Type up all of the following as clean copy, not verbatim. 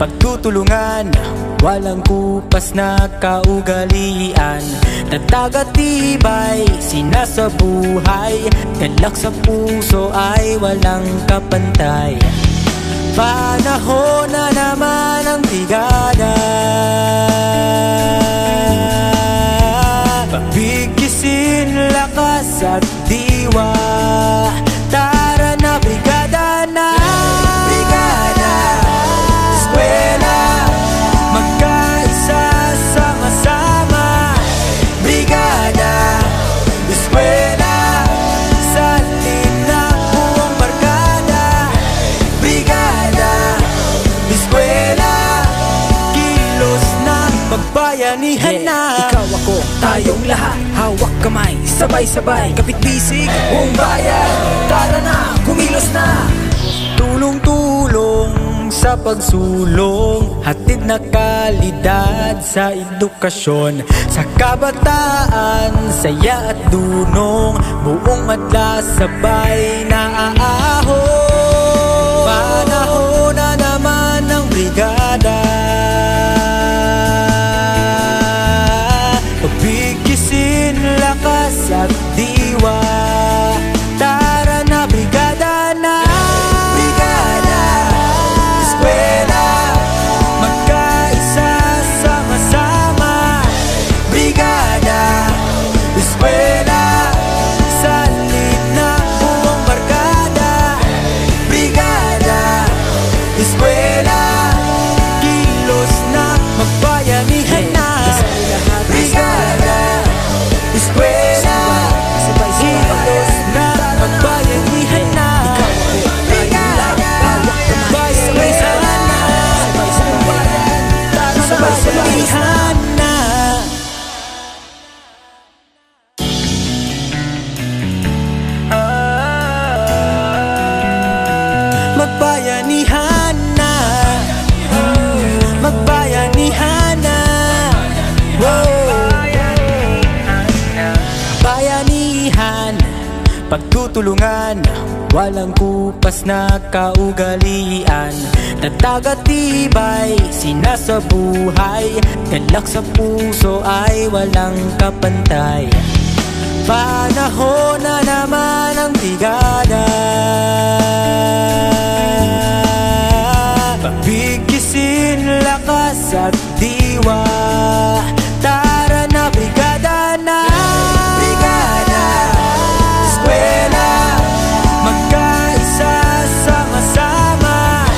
pagtutulungan, walang kupas na kaugalian. Tatag at tibay, sinasabuhay, galak sa puso ay walang kapantay. Panahon na naman ang brigada, pagbigisin lakas at diwa. Tara na brigada na, Brigada Eskwela, magkaisa sama-sama. Brigada Eskwela, salin na buong barkada. Brigada Eskwela, kilos na magbayanihan na. Ikaw ako, tayong lahat, hawak kamay, sabay-sabay, kapit-bisig, buong bayan. Tara na, kumilos na. Tulong-tulong sa pagsulong, hatid na kalidad sa edukasyon. Sa kabataan, saya at dunong, buong madla sabay na aahon. Panahon na naman ng brigada, pagbigisin lakas at diwa. Tara na brigada na, Brigada Eskwela, magkaisa sama-sama. Brigada Eskwela, salin na buong barkada. Brigada Eskwela, kilos na magbayanihan na. Brigada Eskwela, kilos na magbayanihan na. Brigada magbayanihan na, sabay-sabayhan na. Magbayanihan na, magbayanihan na. Bayanihan, pagtutulungan, walang kupas na kaugalian. Tatag at tibay, sinasabuhay, galak sa puso ay walang kapantay. Panahon na naman ang brigada, pagbigisin lakas at diwa. Tara na brigada na, Brigada Eskwela, magkaisa sama-sama.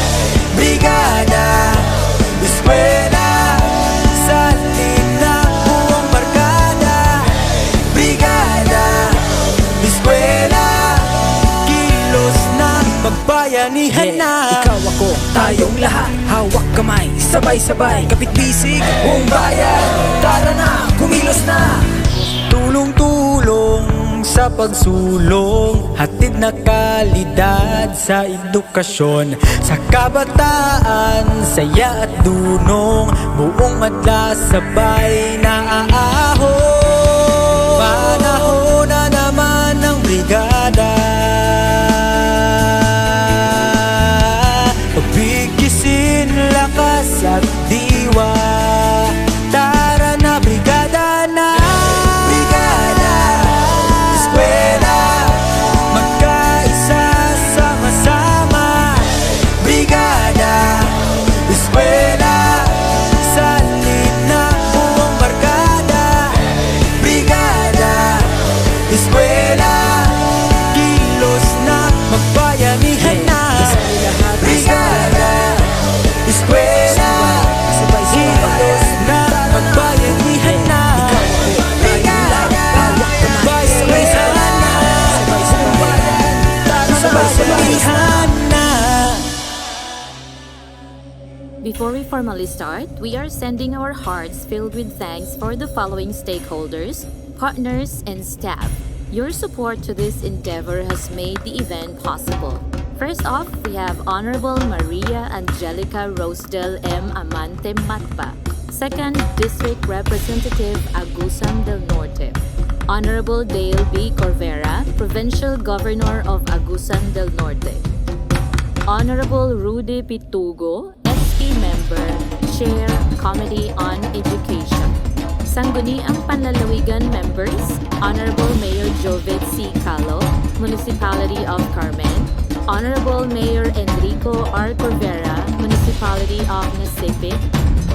Brigada Eskwela, salin na buong barkada. Brigada Eskwela, kilos na magbayanihan na. Ikaw ako, tayong lahat, hawak kamay, sabay-sabay, kapit-bisig, buong bayan. Tara na, kumilos na. Tulong-tulong sa pagsulong, hatid na kalidad sa edukasyon. Sa kabataan, saya at dunong, buong madla sabay na aahon. Panahon na naman ng brigada, pagbigisin lakas at diwa. Tara na brigada na, Brigada Eskwela, magkaisa sama-sama. Brigada Eskwela, salin na buong barkada. Brigada Eskwela, kilos na magbayanihan na. Brigada Eskwela, kilos na magbayanihan na. Brigada magbayanihan na, sabay-sabayhan na. Before we formally start, we are sending our hearts filled with thanks for the following stakeholders, partners, and staff. Your support to this endeavor has made the event possible. First off, we have Honorable Maria Angelica Rosedel M. Amante Matpa. Second, District Representative Agusan del Norte. Honorable Dale B. Corvera, Provincial Governor of Agusan del Norte. Honorable Rudy Pitugo, SP member, Chair, Committee on Education. Sangguniang Panlalawigan members, Honorable Mayor Jovet C. Calo, Municipality of Carmen, Honorable Mayor Enrico R. Corvera, Municipality of Nasipit,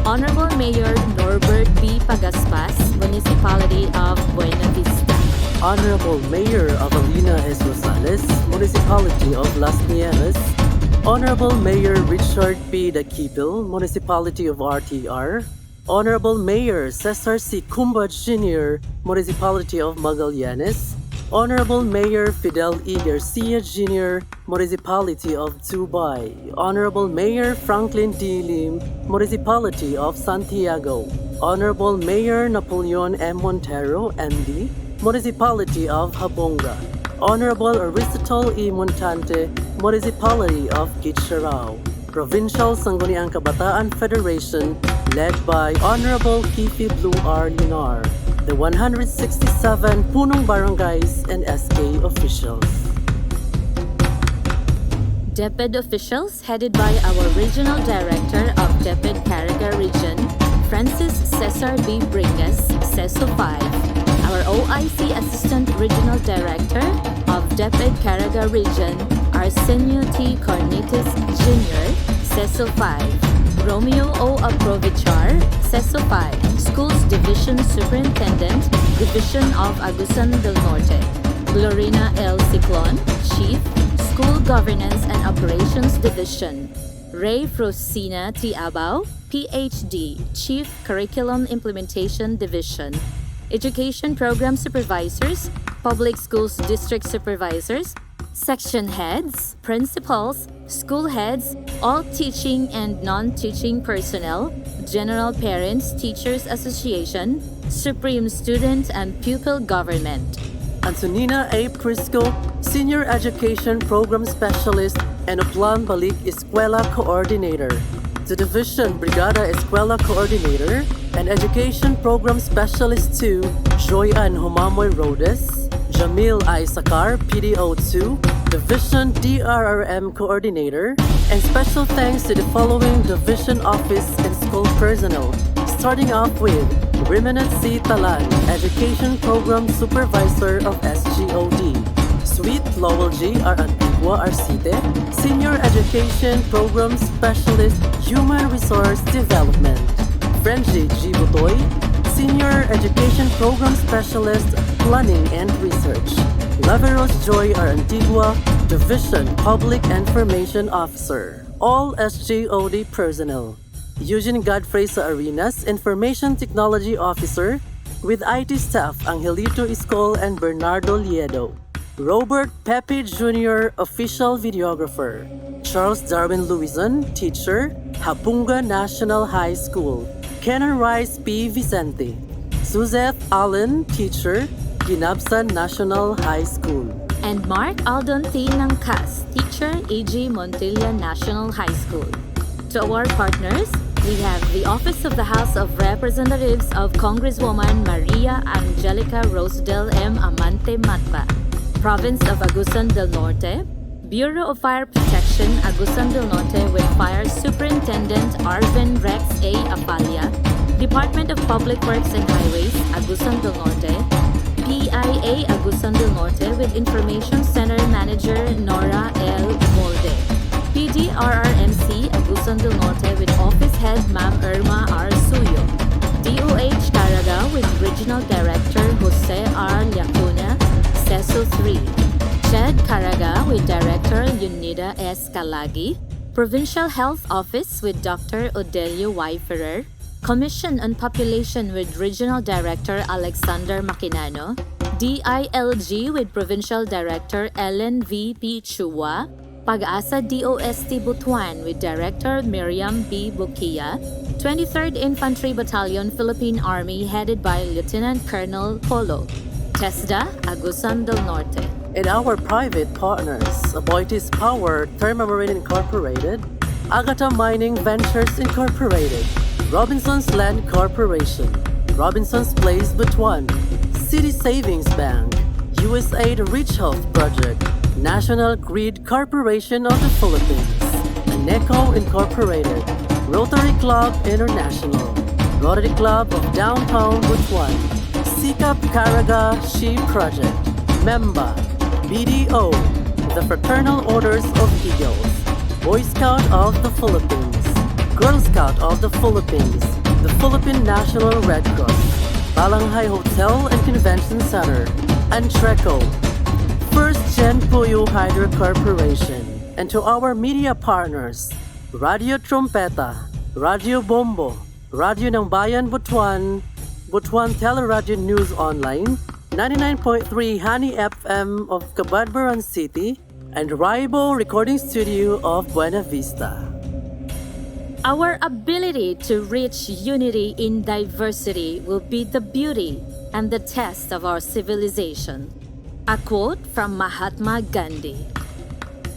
Honorable Mayor Norbert B. Pagaspas, Municipality of Buena Vista. Honorable Mayor Avelina S. Rosales, Municipality of Las Nieves, Honorable Mayor Richard P. Daquipil, Municipality of RTR, Honorable Mayor Cesar C. Cumba Jr., Municipality of Magallanes, Honorable Mayor Fidel E. Garcia Jr., Municipality of Tubay, Honorable Mayor Franklin D. Lim, Municipality of Santiago, Honorable Mayor Napoleon M. Montero, MD, Municipality of Habonga, Honorable Aristotle E. Montante, Municipality of Gitcharaw, Provincial Sangguniang Kabataan Federation, led by Honorable Kifi Blue R. Linar, the 167 Punong Barangays and SK officials. DepEd officials headed by our Regional Director of DepEd Caraga Region, Francis Cesar B. Bringas, CESO 5, our OIC Assistant Regional Director of DepEd Caraga Region, Arsenio T. Cornitis Jr., CESO 5, Romeo O. Aprovichar, CESO 5, Schools Division Superintendent, Division of Agusan del Norte, Glorina L. Ciclon, Chief, School Governance and Operations Division, Ray Frosina T. Abao, PhD, Chief Curriculum Implementation Division, Education Program Supervisors, Public Schools District Supervisors, Section Heads, Principals, School Heads, all teaching and non-teaching personnel, General Parents Teachers Association, Supreme Student and Pupil Government. Antonina A. Prisco, Senior Education Program Specialist and Uplan Balik Eskwela Coordinator. The Division Brigada Eskwela Coordinator and Education Program Specialist 2, Joy Ann Humamoy Rodes, Jamil I. Sakar, PDO2, Division DRRM Coordinator, and special thanks to the following Division Office and School personnel, starting off with Rimanat C. Talan, Education Program Supervisor of SGOD, Sweet Lowell G. R. Antigua Arcite, Senior Education Program Specialist, Human Resource Development, Frenchie G. Butoy, Senior Education Program Specialist, Planning and Research, Laveros Joy R. Antigua, Division Public Information Officer, all SGOD personnel. Eugene Godfrey sa Arenas, Information Technology Officer, with IT staff Angelito Iscol and Bernardo Liedo. Robert Pepe Jr., Official Videographer. Charles Darwin Luizon, Teacher, Hapunga National High School. Kenan Rice P. Vicente. Suzette Allen, Teacher, Ginabsan National High School. And Mark Aldon T. Nangkas, Teacher, AG Montilla National High School. To our partners, we have the Office of the House of Representatives of Congresswoman Maria Angelica Rosedel M. Amante Matpa, Province of Agusan del Norte, Bureau of Fire Protection, Agusan del Norte with Fire Superintendent Arvin Rex A. Apalia, Department of Public Works and Highways, Agusan del Norte, PIA Agusan del Norte with Information Center Manager Nora L. Molde, PDRRMC Agusan del Norte with Office Head Ma'am Irma R. Suyo, DOH Caraga with Regional Director Jose R. Lacuna, CESO 3, CHED Caraga with Director Unida S. Calagi, Provincial Health Office with Dr. Odelio Y. Ferrer, Commission on Population with Regional Director Alexander Maquinano, DILG with Provincial Director Ellen V. P. Chua, Pag-asa DOST Butuan with Director Miriam B. Bukia, 23rd Infantry Battalion Philippine Army headed by Lieutenant Colonel Polo, TESDA, Agusan del Norte. And our private partners, Aboitiz Power Thermamarine Incorporated, Agata Mining Ventures Incorporated, Robinson's Land Corporation, Robinson's Place Butuan, City Savings Bank, USAID Rich Health Project, National Grid Corporation of the Philippines, Aneco Incorporated, Rotary Club International, Rotary Club of Downtown Butuan, Sikap Caraga She Project, Memba, BDO, the Fraternal Orders of Eagles, Boy Scout of the Philippines, Girl Scout of the Philippines, the Philippine National Red Cross, Balanghay Hotel and Convention Center, and Treco, First Gen Puyo Hydro Corporation, and to our media partners, Radio Trompeta, Radio Bombo, Radio ng Bayan Butuan, Butuan Teleradio News Online, 99.3 Honey FM of Cabadbaran City, and Raibo Recording Studio of Buena Vista. Our ability to reach unity in diversity will be the beauty and the test of our civilization. A quote from Mahatma Gandhi.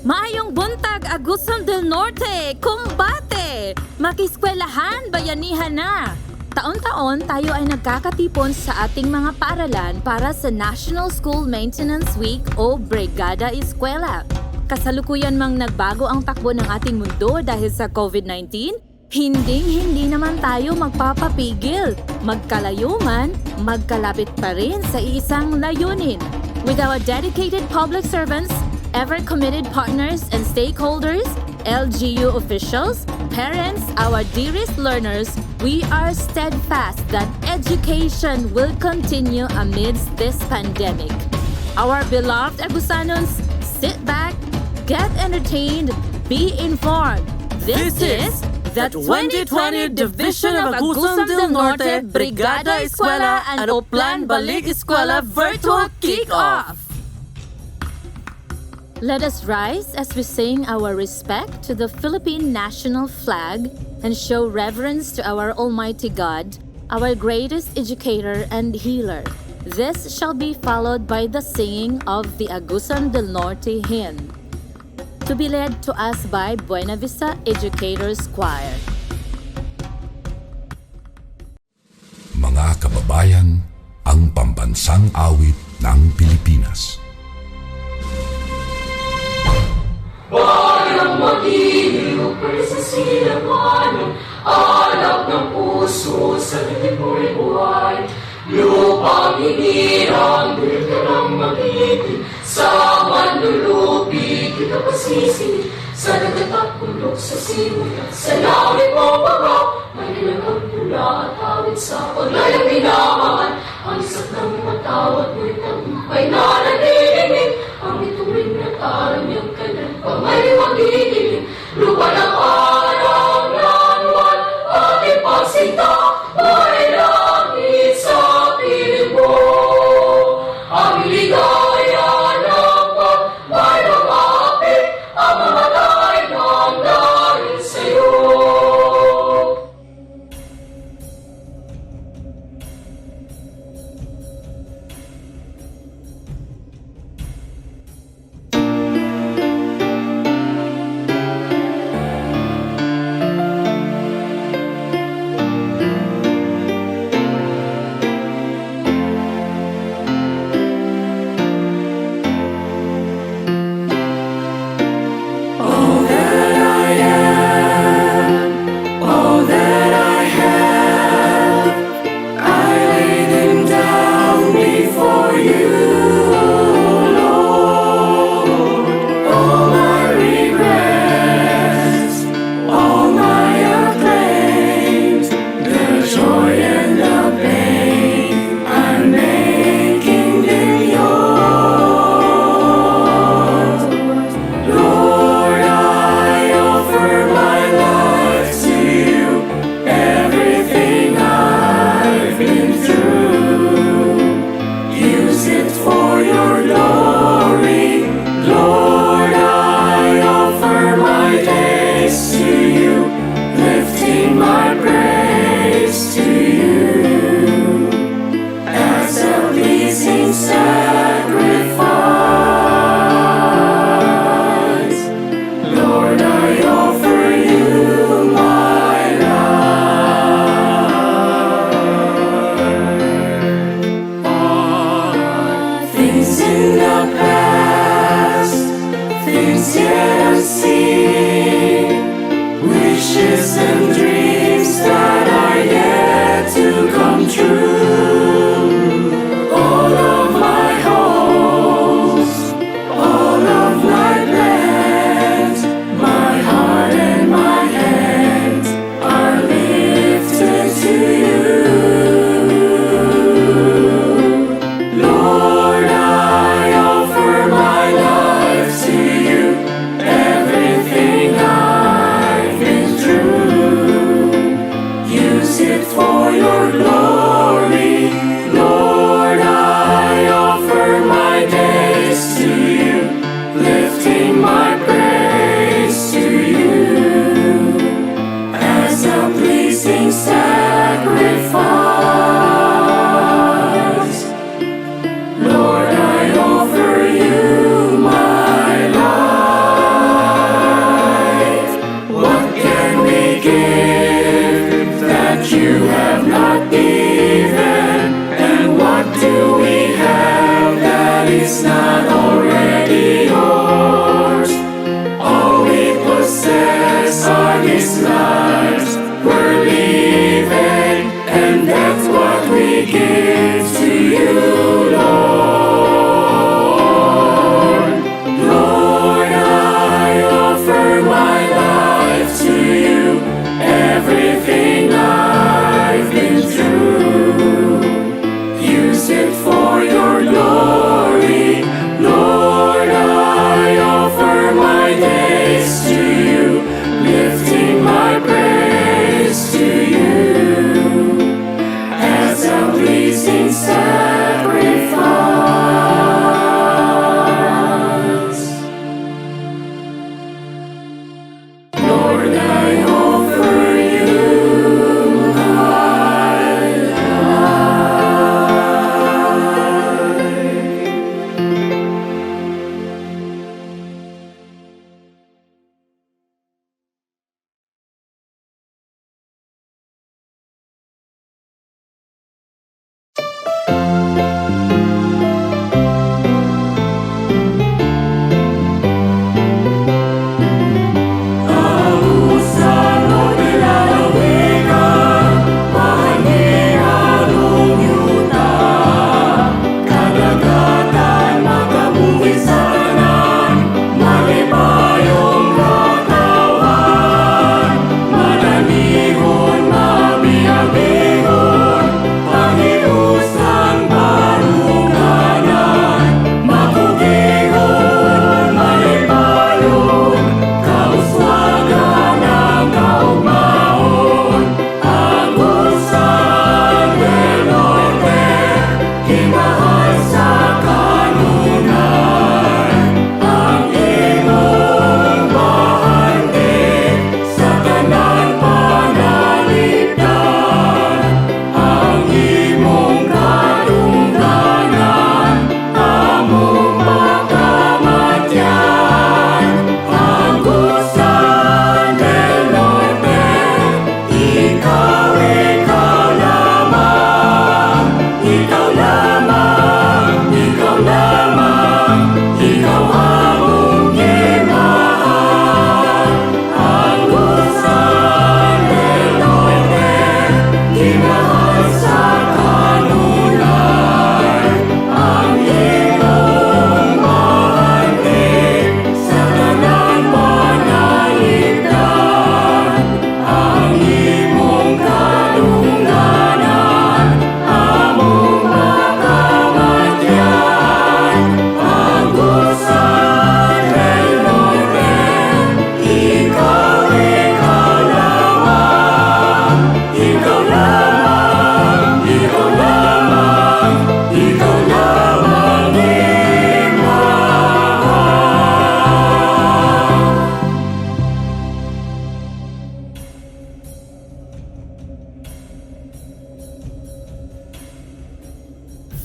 Maayong buntag, Agusan del Norte! Kumbate! Makiskwelahan, bayanihan na! Taon-taon tayo ay nagkakatipon sa ating mga paaralan para sa National School Maintenance Week o Brigada Eskwela. Kasalukuyan mang nagbago ang takbo ng ating mundo dahil sa COVID-19, hindi naman tayo magpapapigil. Magkalayo man, magkalapit pa rin sa isang layunin. With our dedicated public servants, ever-committed partners and stakeholders, LGU officials, parents, our dearest learners, we are steadfast that education will continue amidst this pandemic. Our beloved Agusanons, sit back, get entertained, be informed. This is the 2020 Division of Agusan del Norte Brigada Eskwela and Oplan Balik Eskwela Virtual Kick-Off. Let us rise as we sing our respect to the Philippine national flag and show reverence to our Almighty God, our greatest educator and healer. This shall be followed by the singing of the Agusan del Norte hymn, to be led to us by Buena Vista Educators Choir. Mga kababayan, ang pambansang awit ng Pilipinas. Bayang magiliw, sa silanganan, alap ng puso sa lipo'y buhay. Lupang hinirang, dulit ka ng magitin, sa manlulupi, kita pasisingit, sa dagat at bundok sa simula, sa langit mo baga, may nilagang pula at awit sa paglayang binamangan, ang isat ng matawad mo'y tagumpay na nadidinig, ang ituwing na tarang niyang kanan, pamay magigiling, lupa ng araw ng buwan, ating pagsinta, may langit sa piling mo. Ang ligaya ng pagmay ng api, ang mamatay ng dahil sa'yo. wishes and dreams that are yet to come true. All of my hopes, all of my plans, my heart and my hands are lifted to you. Lord, I offer my life to you, everything I've been through. Use it for your glory. Lord, I offer my days to you, lifting my praise to you as a pleasing sacrifice. Lord, I offer you my life. What can we give that you have not given? And what do we have that is not already yours? All we possess are these lives we're living, and that's what we give to you, Lord. Lord, I offer my life to you, everything I've been through. Use it for your glory. Lord, I offer my days to you, lifting my praise to you as a pleasing sacrifice. Lord, I offer you my life.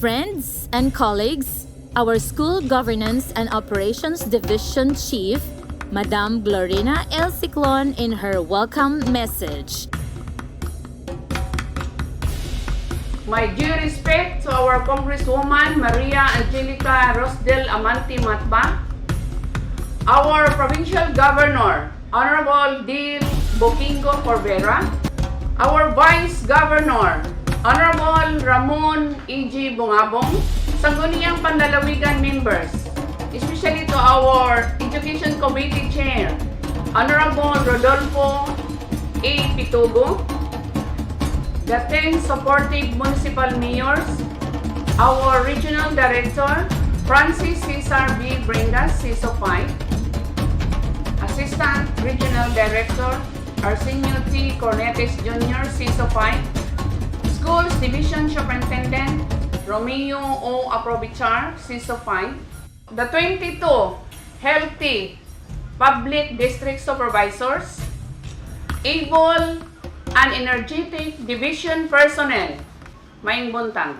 Friends and colleagues, our School Governance and Operations Division Chief, Madam Glorina L. Ciclon, in her welcome message. My due respect to our Congresswoman Maria Angelica Rosdel Amanti Matba, our Provincial Governor, Honorable Dil Bopingo Corbera, our Vice Governor, Honorable Ramon E.G. Bungabong, Sangguniang Panlalawigan members, especially to our Education Committee Chair, Honorable Rodolfo A. Pitugo, the 10 supportive municipal mayors, our Regional Director, Francis Cesar B. Bringas, CISO 5, Assistant Regional Director, Arsenio T. Cornetes Jr., CISO 5, Schools Division Superintendent, Romeo O. Aprobichar, CISO 5, the 22 healthy public district supervisors, able and energetic division personnel, Maing Buntang,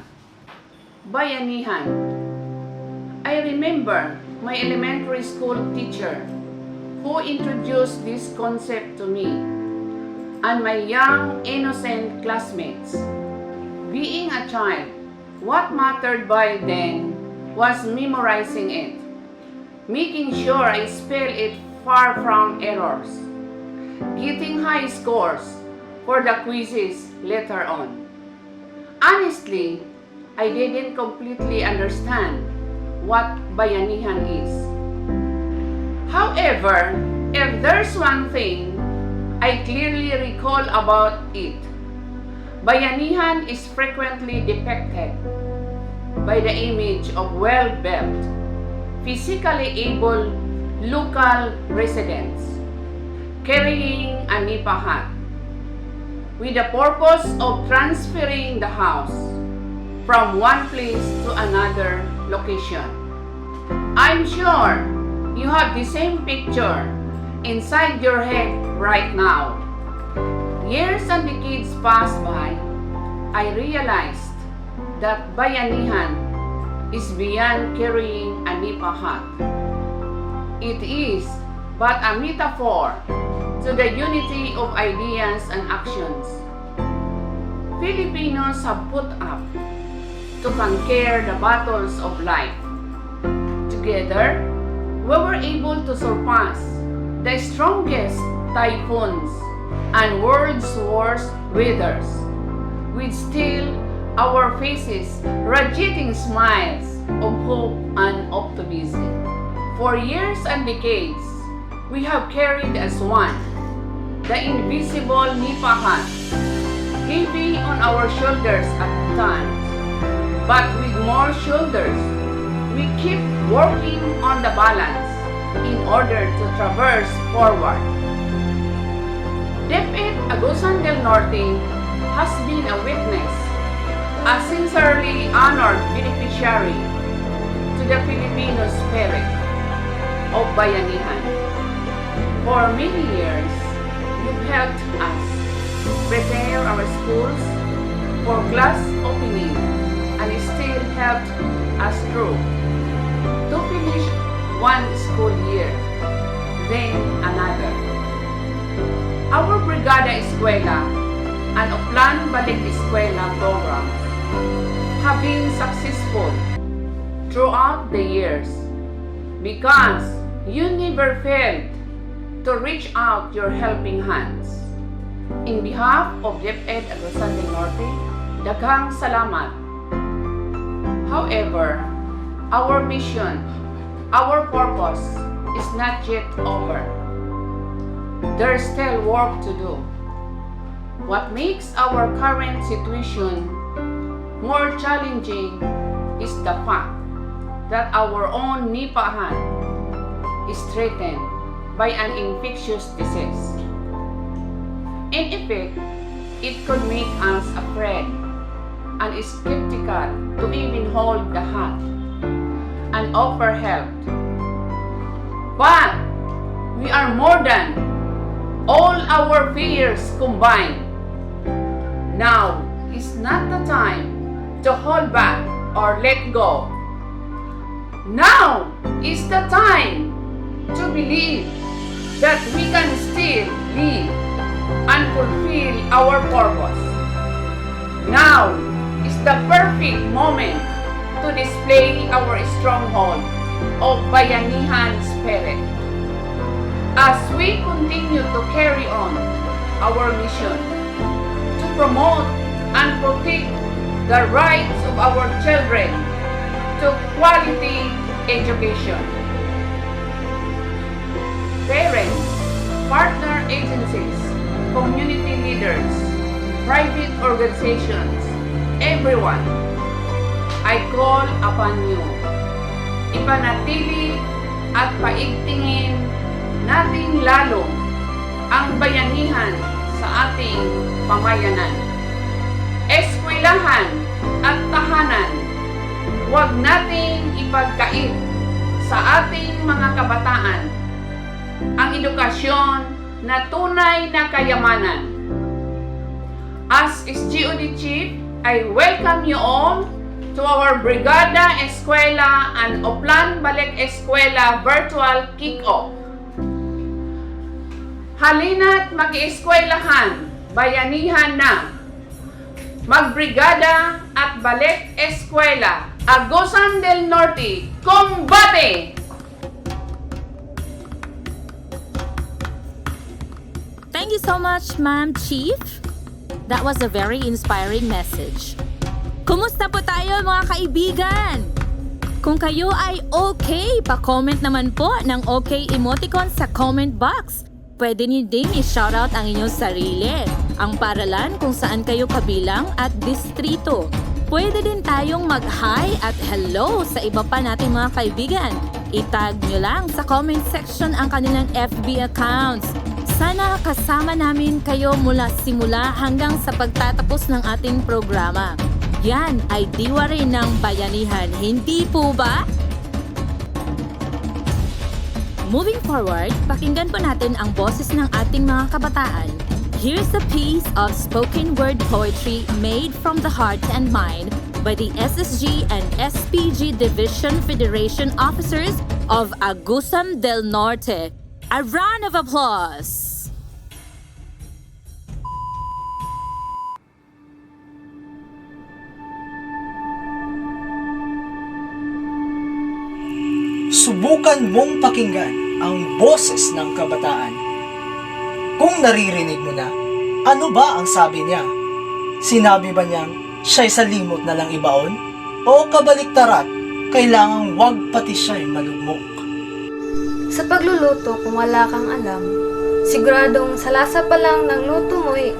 Bayanihan. I remember my elementary school teacher who introduced this concept to me and my young innocent classmates. Being a child, what mattered by then was memorizing it, making sure I spell it far from errors, getting high scores for the quizzes later on. Honestly, I didn't completely understand what bayanihan is. However, if there's one thing I clearly recall about it, bayanihan is frequently depicted by the image of well-built, physically able local residents carrying a nipa hat with the purpose of transferring the house from one place to another location. I'm sure you have the same picture inside your head right now. Years and decades passed by, I realized that bayanihan is beyond carrying a nipa hat. It is but a metaphor to the unity of ideas and actions Filipinos have put up to conquer the battles of life. Together, we were able to surpass the strongest typhoons and world's worst weathers, with still our faces radiating smiles of hope and optimism. For years and decades, we have carried as one the invisible nipa hat, heavy on our shoulders at times, but with more shoulders, we keep working on the balance in order to traverse forward. DepEd Agusan del Norte has been a witness, a sincerely honored beneficiary to the Filipino spirit of bayanihan. For many years, you've helped us prepare our schools for class opening and still helped us through to finish one school year, then another. Our Brigada Eskwela and Uplan Balik Eskwela programs have been successful throughout the years because you never failed to reach out your helping hands. In behalf of DepEd Agusan del Norte, daghang salamat. However, our mission, our purpose is not yet over. There's still work to do. What makes our current situation more challenging is the fact that our own nipa hat is threatened by an infectious disease. In effect, it could make us afraid and skeptical to even hold the hat and offer help. But we are more than all our fears combined. Now is not the time to hold back or let go. Now is the time to believe that we can still live and fulfill our purpose. Now is the perfect moment to display our stronghold of bayanihan spirit. as we continue to carry on our mission to promote and protect the rights of our children to quality education. Parents, partner agencies, community leaders, private organizations, everyone, I call upon you. Ipanatili at paigtingin natin lalo ang bayanihan sa ating pamayanan. Eskwelahan at tahanan, huwag nating ipagkait sa ating mga kabataan ang edukasyon na tunay na kayamanan. As SGOD Chief, I welcome you all to our Brigada Eskwela and Oplan Balik Eskwela virtual kick-off. Halina't mag-eskwelahan, bayanihan na. Magbrigada at Balik Eskwela, Agusan del Norte, Combate! Thank you so much, Ma'am Chief. That was a very inspiring message. Kumusta po tayo mga kaibigan? Kung kayo ay okay, pa-comment naman po ng okay emoticon sa comment box. Pwede niyo ding i-shoutout ang inyong sarili, ang paralan kung saan kayo kabilang at distrito. Pwede din tayong mag-hi at hello sa iba pa nating mga kaibigan. Itag nyo lang sa comment section ang kanilang FB accounts. Sana kasama namin kayo mula simula hanggang sa pagtatapos ng ating programa. Yan ay diwa rin ng bayanihan, hindi po ba? Moving forward, pakinggan po natin ang boses ng ating mga kabataan. Here's a piece of spoken word poetry made from the heart and mind by the SSG and SPG Division Federation officers of Agusan del Norte. A round of applause! Subukan mong pakinggan ang boses ng kabataan. Kung naririnig mo na, ano ba ang sabi niya? Sinabi ba niyang siya'y sa limot na lang ibaon? O kabaliktarat, kailangang wag pati siya'y malugmok? Sa pagluluto, kung wala kang alam, siguradong sa lasa pa lang ng luto mo'y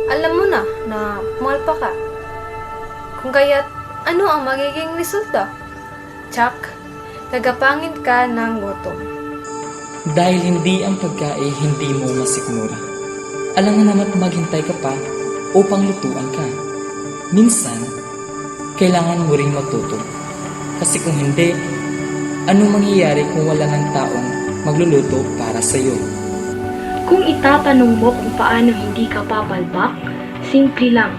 alam mo na malpa ka. Kung kaya't ano ang magiging resulta? Tsak, tagapangit ka ng gutom. Dahil hindi ang pagkain hindi mo masikmura. Alam nga naman maghintay ka pa upang lutuan ka. Minsan, kailangan mo ring matuto. Kasi kung hindi, anong mangyayari kung wala ng taong magluluto para sa iyo? Kung itatanong mo kung paano hindi ka papalpak, simple lang,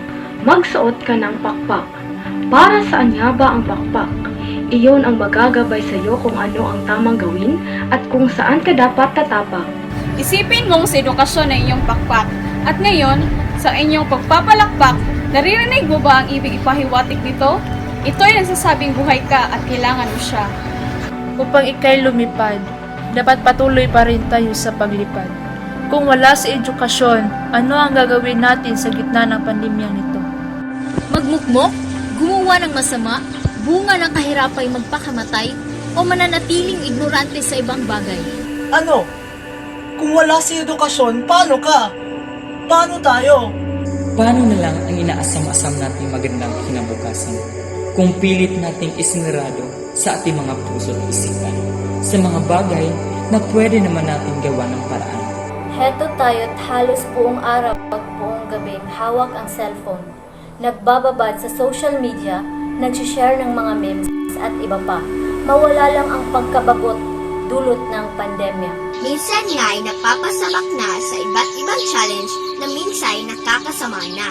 magsuot ka ng pakpak. Para saan nga ba ang pakpak? Iyon ang magagabay sa iyo kung ano ang tamang gawin at kung saan ka dapat tatapak. Isipin mong sa edukasyon ng inyong pakpak. At ngayon, sa inyong pagpapalakpak, naririnig mo ba ang ibig ipahiwatig nito? Ito ay nagsasabing buhay ka at kailangan mo siya. Upang ikay lumipad, dapat patuloy pa rin tayo sa paglipad. Kung wala sa edukasyon, ano ang gagawin natin sa gitna ng pandemyang ito? Magmukmok? Gumawa ng masama? Bunga ng kahirapay magpakamatay? O mananatiling ignorante sa ibang bagay? Ano? Kung wala sa edukasyon, paano ka? Paano tayo? Paano na lang ang inaasam-asam nating magandang kinabukasan kung pilit nating isinarado sa ating mga puso at isipan sa mga bagay na pwede naman nating gawa ng paraan? Heto tayo't halos buong araw at buong gabing hawak ang cellphone. Nagbababad sa social media, nagsishare ng mga memes at iba pa. Mawala lang ang pagkabagot dulot ng pandemya. Minsan nga ay napapasabak na sa iba't ibang challenge na minsan ay nakakasama na.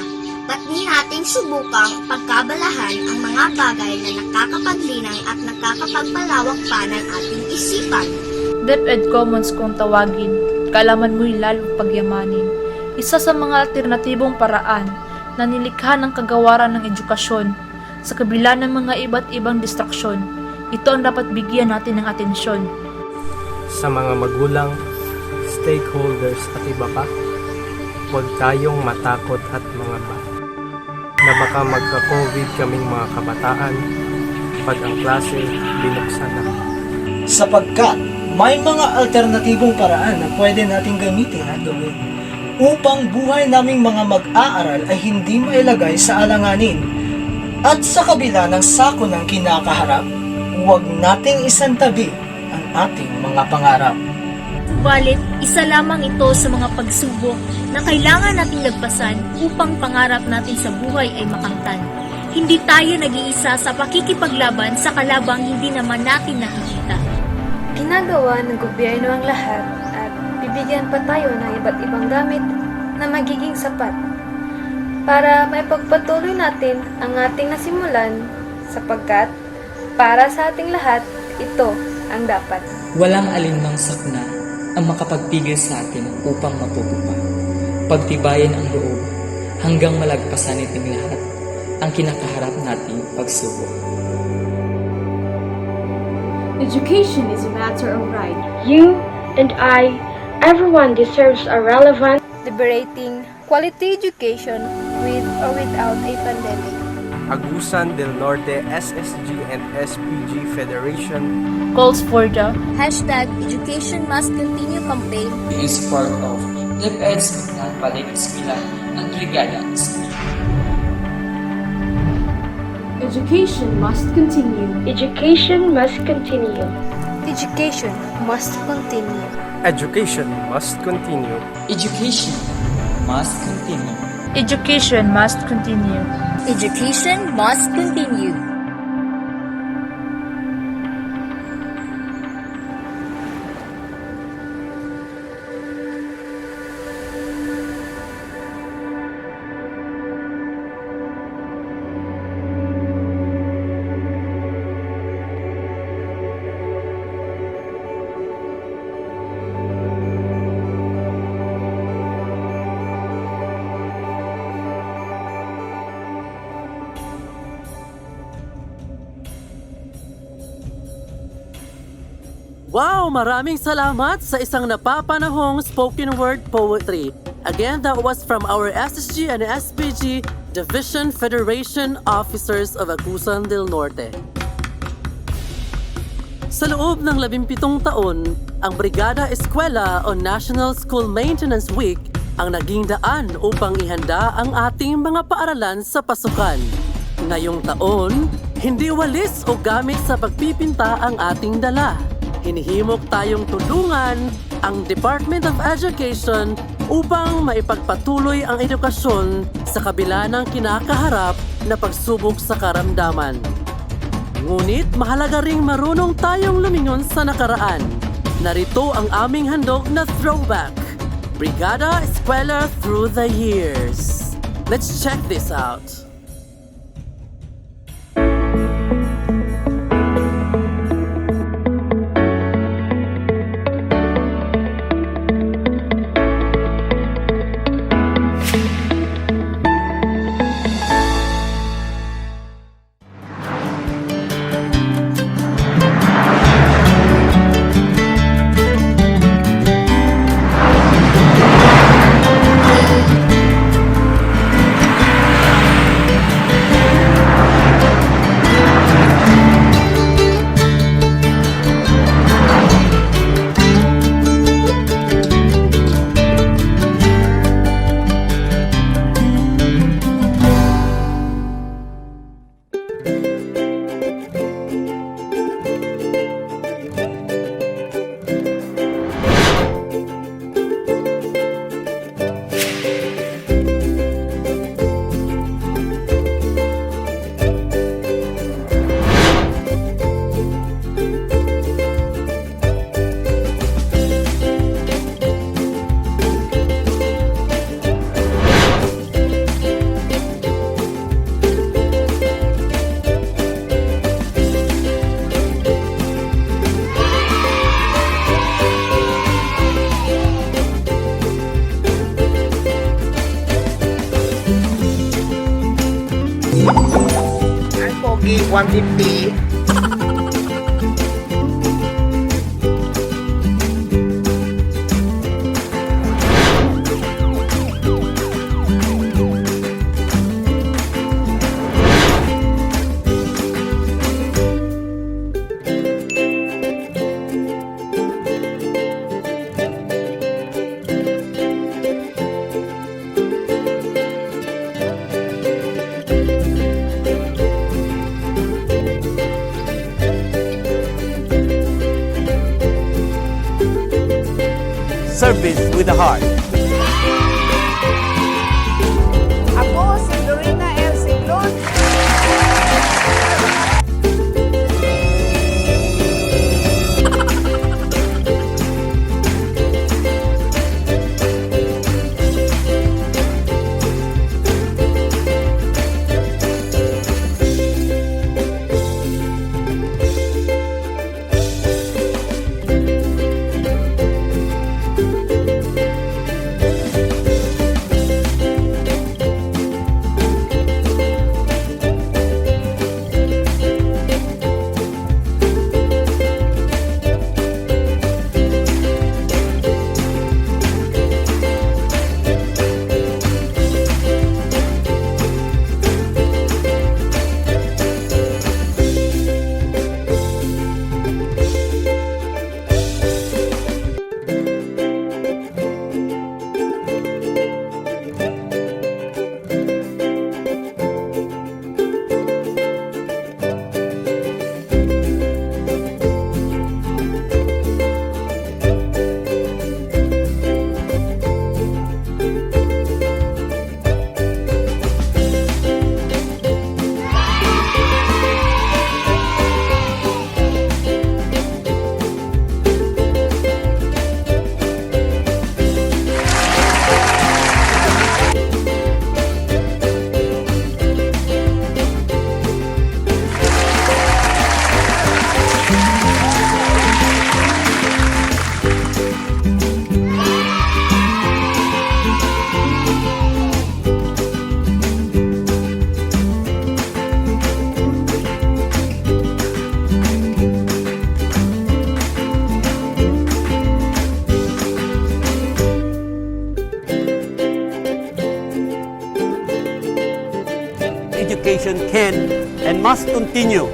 Ba't di nating subukang pagkabalahan ang mga bagay na nakakapaglinang at nakakapagpalawak pa ng ating isipan? DepEd Commons kung tawagin, kaalaman mo'y lalong pagyamanin. Isa sa mga alternatibong paraan na nilikha ng kagawaran ng edukasyon sa kabila ng mga iba't ibang distraksyon. Ito ang dapat bigyan natin ng atensyon. Sa mga magulang, stakeholders at iba pa, huwag tayong matakot at mangamba na baka magka-COVID kaming mga kabataan pag ang klase binuksan na. Sapagkat may mga alternatibong paraan na pwede nating gamitin at gawin upang buhay naming mga mag-aaral ay hindi mailagay sa alanganin. At sa kabila ng sako ng kinakaharap, huwag nating isantabi ang ating mga pangarap. Subalit, isa lamang ito sa mga pagsubok na kailangan nating lagpasan upang pangarap natin sa buhay ay makamtan. Hindi tayo nag-iisa sa pakikipaglaban sa kalabang hindi naman natin nakikita. Ginagawa ng gobyerno ang lahat at bibigyan pa tayo ng iba't ibang gamit na magiging sapat para maipagpatuloy natin ang ating nasimulan sapagkat para sa ating lahat, ito ang dapat. Walang alinmang sakna ang makapagpigil sa atin upang matuto pa. Pagtibayan ang loob hanggang malagpasan nating lahat ang kinakaharap nating pagsubok. Education is a matter of right. You and I, everyone deserves a relevant, Liberating quality education with or without a pandemic. Agusan del Norte SSG and SPG Federation calls for the #Education Must Continue campaign in support of DepEd's Brigada Eskwela and Brigada Eskwela. Education must continue. education must continue. Education must continue. Education must continue. Education must continue. education must continue. Education must continue. Wow! Maraming salamat sa isang napapanahong spoken word poetry. Again, that was from our SSG and SPG Division Federation Officers of Agusan del Norte. Sa loob ng 17 taon, ang Brigada Eskwela o National School Maintenance Week ang naging daan upang ihanda ang ating mga paaralan sa pasukan. Ngayong taon, hindi walis o gamit sa pagpipinta ang ating dala. Hinihimok tayong tulungan ang Department of Education upang maipagpatuloy ang edukasyon sa kabila ng kinakaharap na pagsubok sa karamdaman. Ngunit mahalaga ring marunong tayong lumingon sa nakaraan. Narito ang aming handog na throwback, Brigada Eskwela Through the Years. Let's check this out. Ang pogi, 150. with a heart. Ako si Dorina L. Siglon. Education can and must continue.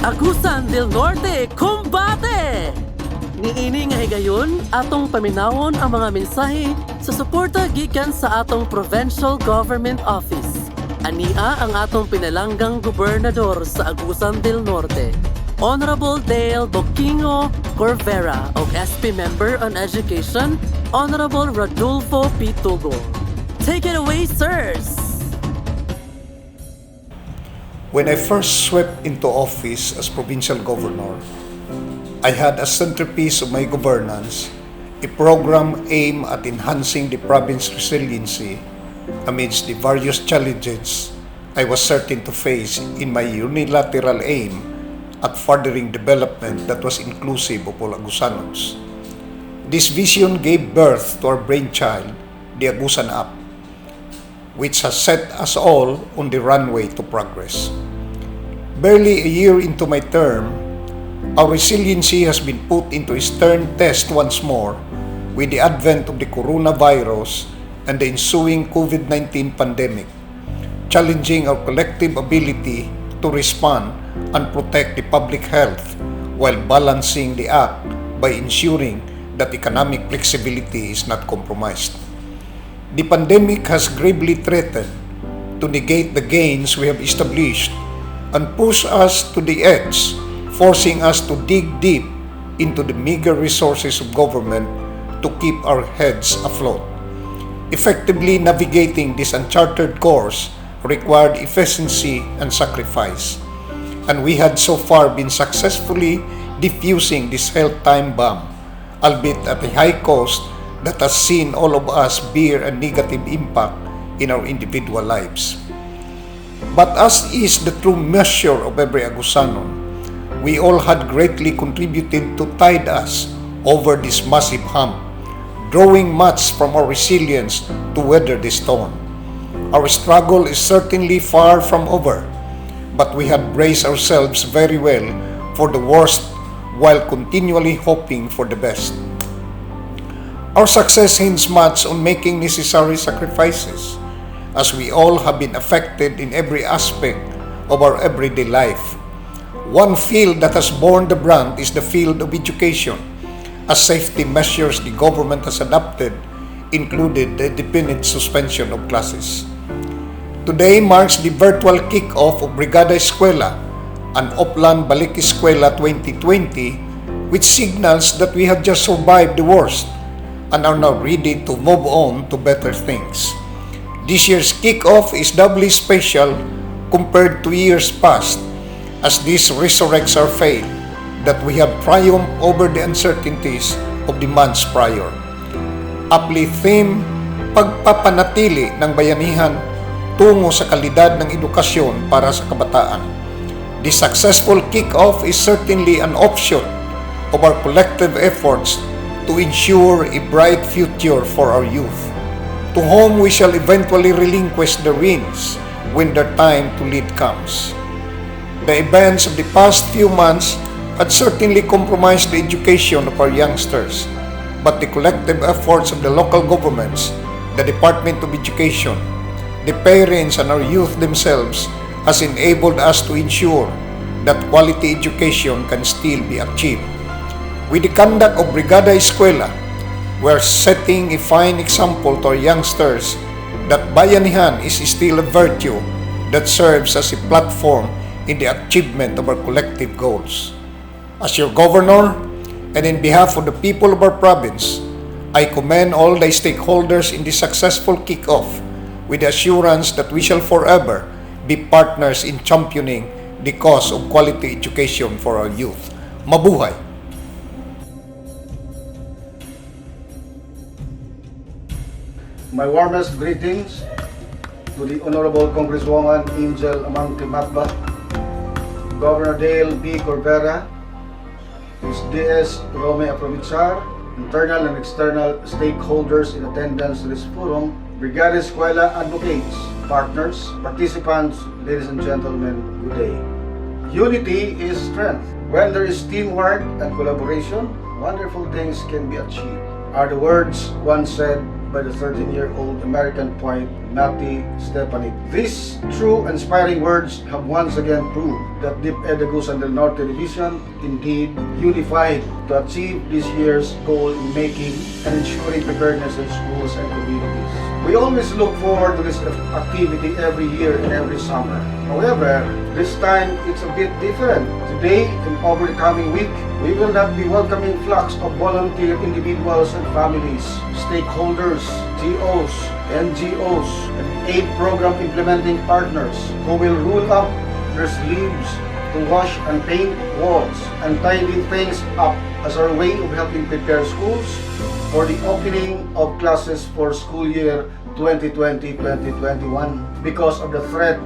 Agusan del Norte, kumbate! Niini nga higayon, atong paminawon ang mga mensahe sa suporta gikan sa atong Provincial Government Office. Ania ang atong pinalanggang gobernador sa Agusan del Norte, Honorable Dale Boquingo Corvera o SP Member on Education, Honorable Rodolfo P. Tugo. Take it away, sirs! When I first swept into office as provincial governor, I had as centerpiece of my governance a program aimed at enhancing the province's resiliency amidst the various challenges I was certain to face in my unilateral aim at furthering development that was inclusive of all Agusanos. This vision gave birth to our brainchild, the Agusan App, which has set us all on the runway to progress. Barely a year into my term, our resiliency has been put into a stern test once more with the advent of the coronavirus and the ensuing COVID-19 pandemic, challenging our collective ability to respond and protect the public health while balancing the act by ensuring that economic flexibility is not compromised. The pandemic has gravely threatened to negate the gains we have established and push us to the edge, forcing us to dig deep into the meager resources of government to keep our heads afloat. Effectively navigating this uncharted course required efficiency and sacrifice, and we had so far been successfully diffusing this health time bomb, albeit at a high cost that has seen all of us bear a negative impact in our individual lives. But as is the true measure of every Agusanon, we all had greatly contributed to tide us over this massive hump, drawing much from our resilience to weather this storm. Our struggle is certainly far from over, but we had braced ourselves very well for the worst while continually hoping for the best. Our success hinges much on making necessary sacrifices, as we all have been affected in every aspect of our everyday life. One field that has borne the brunt is the field of education, as safety measures the government has adopted included the indefinite suspension of classes. Today marks the virtual kick-off of Brigada Eskwela, an Upland Balik Eskwela 2020, which signals that we have just survived the worst and are now ready to move on to better things. This year's kick-off is doubly special compared to years past, as this resurrects our faith that we have triumphed over the uncertainties of the months prior. Aptly theme, pagpapanatili ng bayanihan tungo sa kalidad ng edukasyon para sa kabataan. The successful kick-off is certainly an offshoot of our collective efforts to ensure a bright future for our youth, to whom we shall eventually relinquish the reins when their time to lead comes. The events of the past few months had certainly compromised the education of our youngsters, but the collective efforts of the local governments, the Department of Education, the parents and our youth themselves has enabled us to ensure that quality education can still be achieved. With the conduct of Brigada Eskwela, we are setting a fine example to our youngsters that bayanihan is still a virtue that serves as a platform in the achievement of our collective goals. As your governor, and in behalf of the people of our province, I commend all the stakeholders in this successful kick-off with the assurance that we shall forever be partners in championing the cause of quality education for our youth. Mabuhay! My warmest greetings to the Honorable Congresswoman Angel Amangke Matba, Governor Dale B. Corvera, Ms. D.S. Rome Aprovechar, internal and external stakeholders in attendance to this forum, Brigada Eskwela advocates, partners, participants, ladies and gentlemen, good day. Unity is strength. When there is teamwork and collaboration, wonderful things can be achieved, are the words once said by the 13-year-old American poet Matty Stepanik. These true inspiring words have once again proved that Deep Edagusan del Norte Division indeed unified to achieve this year's goal in making and ensuring preparedness in schools and communities. We always look forward to this activity every year and every summer. However, this time it's a bit different. Today and over the coming week, we will not be welcoming flocks of volunteer individuals and families, stakeholders, TOs, NGOs, and aid program implementing partners who will roll up their sleeves to wash and paint walls and tidy things up as our way of helping prepare schools for the opening of classes for school year 2020-2021 because of the threat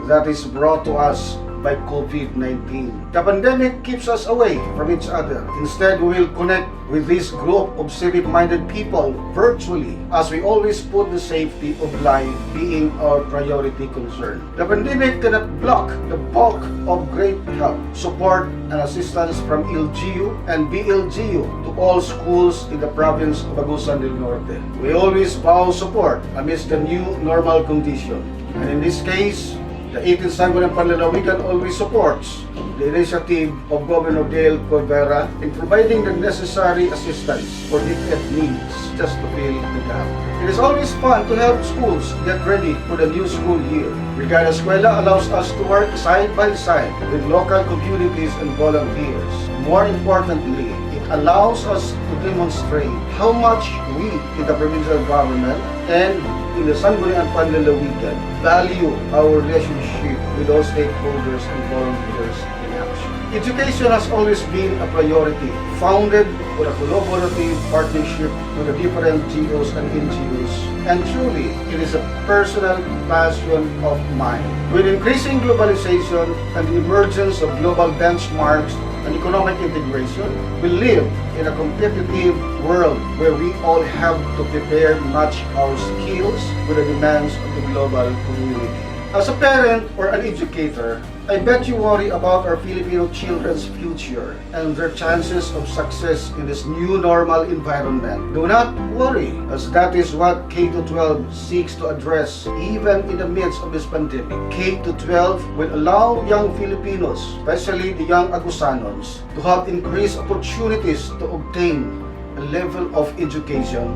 that is brought to us by COVID-19. The pandemic keeps us away from each other. Instead, we will connect with this group of civic-minded people virtually, as we always put the safety of life being our priority concern. The pandemic cannot block the bulk of great help, support, and assistance from LGU and BLGU to all schools in the province of Agusan del Norte. We always vow support amidst the new normal condition. And in this case, the 18th Sangguniang Panlalawigan always supports the initiative of Governor Dale Corvera in providing the necessary assistance for DepEd needs just to fill the gap. It is always fun to help schools get ready for the new school year. Brigada Eskwela allows us to work side by side with local communities and volunteers. More importantly, it allows us to demonstrate how much we in the provincial government and in the Sangguniang Panlalawigan value our relationship with those stakeholders and volunteers in action. Education has always been a priority, founded on a collaborative partnership with the different GOs and NGOs, and truly, it is a personal passion of mine. With increasing globalization and the emergence of global benchmarks and economic integration, we live in a competitive world where we all have to prepare match our skills with the demands of the global community. As a parent or an educator, I bet you worry about our Filipino children's future and their chances of success in this new normal environment. Do not worry, as that is what K-12 seeks to address even in the midst of this pandemic. K-12 will allow young Filipinos, especially the young Agusanons, to have increased opportunities to obtain a level of education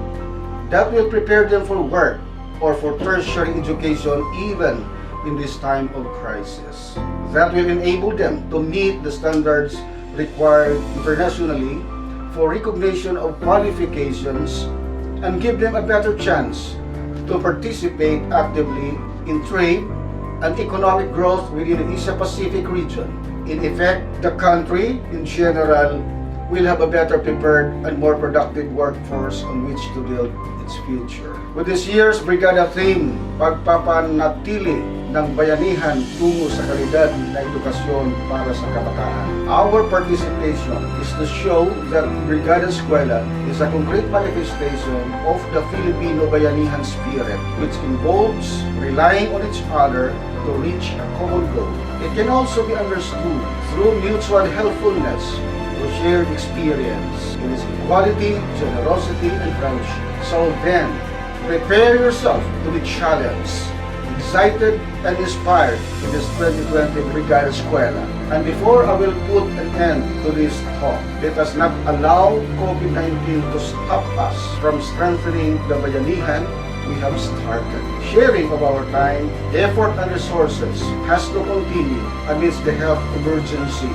that will prepare them for work or for tertiary education even in this time of crisis. That will enable them to meet the standards required internationally for recognition of qualifications and give them a better chance to participate actively in trade and economic growth within the Asia-Pacific region. In effect, the country in general will have a better prepared and more productive workforce on which to build its future. With this year's Brigada theme, pagpapanatili ng bayanihan tungo sa kalidad na edukasyon para sa kabataan. Our participation is to show that Brigada Eskwela is a concrete manifestation of the Filipino bayanihan spirit, which involves relying on each other to reach a common goal. It can also be understood through mutual helpfulness to shared experience in its equality, generosity, and friendship. So then, prepare yourself to be challenged, excited, and inspired in this 2020 Brigada Eskwela. And before I will put an end to this talk, let us not allow COVID-19 to stop us from strengthening the bayanihan we have started. Sharing of our time, effort, and resources has to continue amidst the health emergency,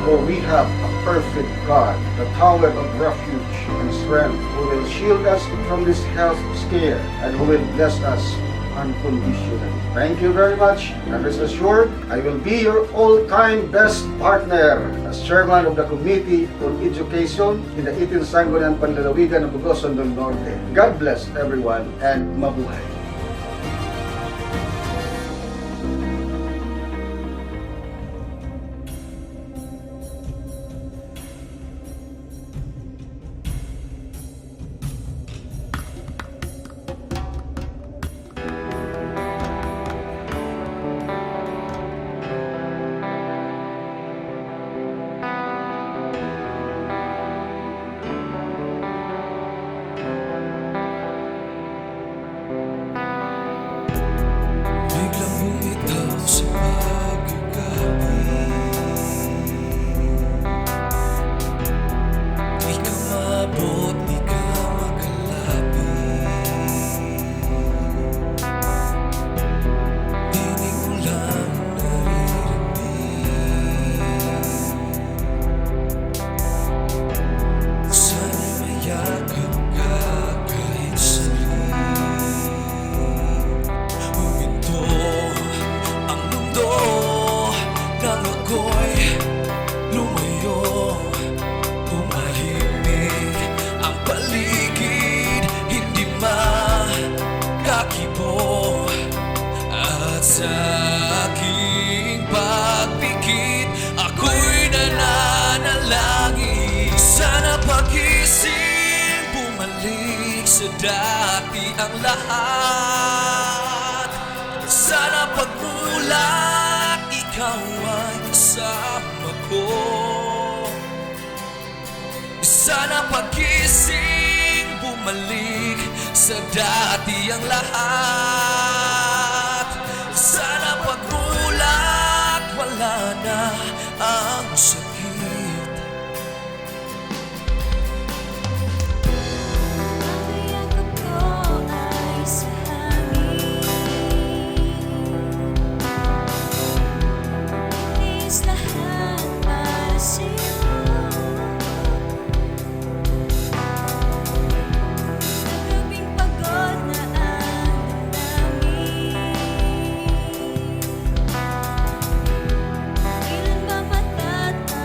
for we have a perfect God, the tower of refuge and strength, who will shield us from this health scare and who will bless us unconditionally. Thank you very much, and rest assured, I will be your all-time best partner as chairman of the Committee on Education in the 18th Sangguniang Panlalawigan ng Bugoson del Norte. God bless everyone and mabuhay! Sa aking pagpikit, ako'y nananalangin. Sana pagising, bumalik sa dati ang lahat. Sana pagmulat, ikaw ay kasama ko. Sana pagising, bumalik sa dati ang lahat. Sana pagmulat, wala na ang sakit. Ang yakap ko ay sa hangin. Inis lahat para sa'yo. Nagabing pagod na ang damdamin. Kailan ba matatapos?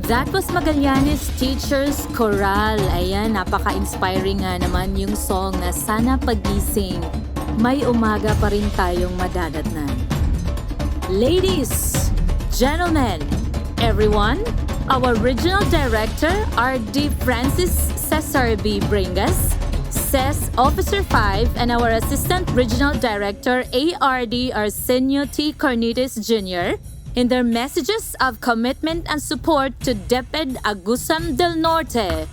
That was Magallanes Teachers Choral. Ayan, napaka-inspiring nga naman yung song na Sana Pagising. May umaga pa rin tayong madadatnan. Ladies, gentlemen, everyone, our Regional Director, R.D. Francis Cesar B. Bringas, CES Officer 5, and our Assistant Regional Director, A.R.D. Arsenio T. Cornites Jr., in their messages of commitment and support to DepEd Agusan del Norte.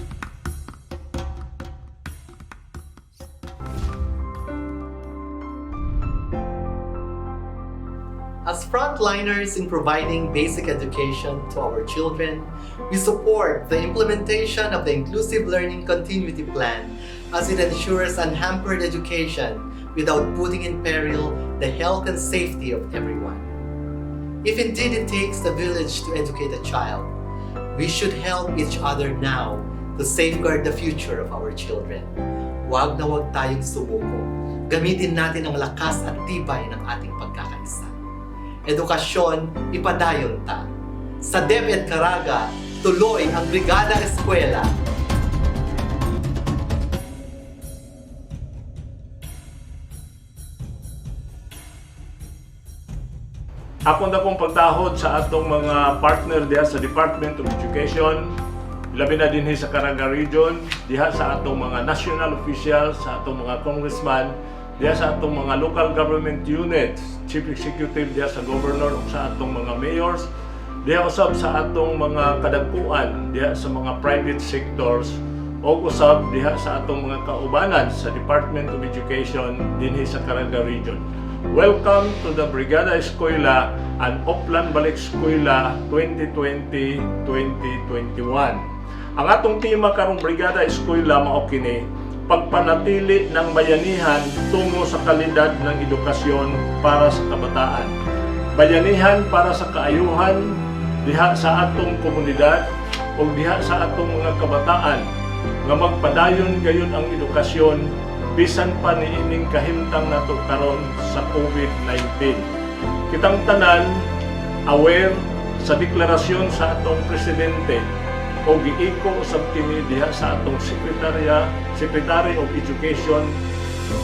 As frontliners in providing basic education to our children, we support the implementation of the Inclusive Learning Continuity Plan as it ensures unhampered education without putting in peril the health and safety of everyone. If indeed it takes a village to educate a child, we should help each other now to safeguard the future of our children. Huwag na huwag tayong sumuko. Gamitin natin ang lakas at tibay ng ating pagkakaisa. Edukasyon, ipadayon ta. Sa DepEd Caraga, tuloy ang Brigada Eskwela. Ako na pong pagtahod sa atong mga partner diha sa Department of Education, labi na din sa Caraga Region, diha sa atong mga national officials, sa atong mga congressman, diha sa atong mga local government units, chief executive diha sa governor o sa atong mga mayors, diha usab sa atong mga kadagpuan, diha sa mga private sectors, o usab diha sa atong mga kaubanan sa Department of Education dinhi sa Caraga Region. Welcome to the Brigada Eskwela and Oplan Balik Eskwela 2020-2021. Ang atong tema karong Brigada Eskwela mao kini pagpanatili ng bayanihan tungo sa kalidad ng edukasyon para sa kabataan. Bayanihan para sa kaayuhan diha sa atong komunidad o diha sa atong mga kabataan nga magpadayon gayon ang edukasyon bisan pa niining kahimtang nato karon sa COVID-19. Kitang tanan aware sa deklarasyon sa atong presidente o giiko usab kini diha sa atong Secretary of Education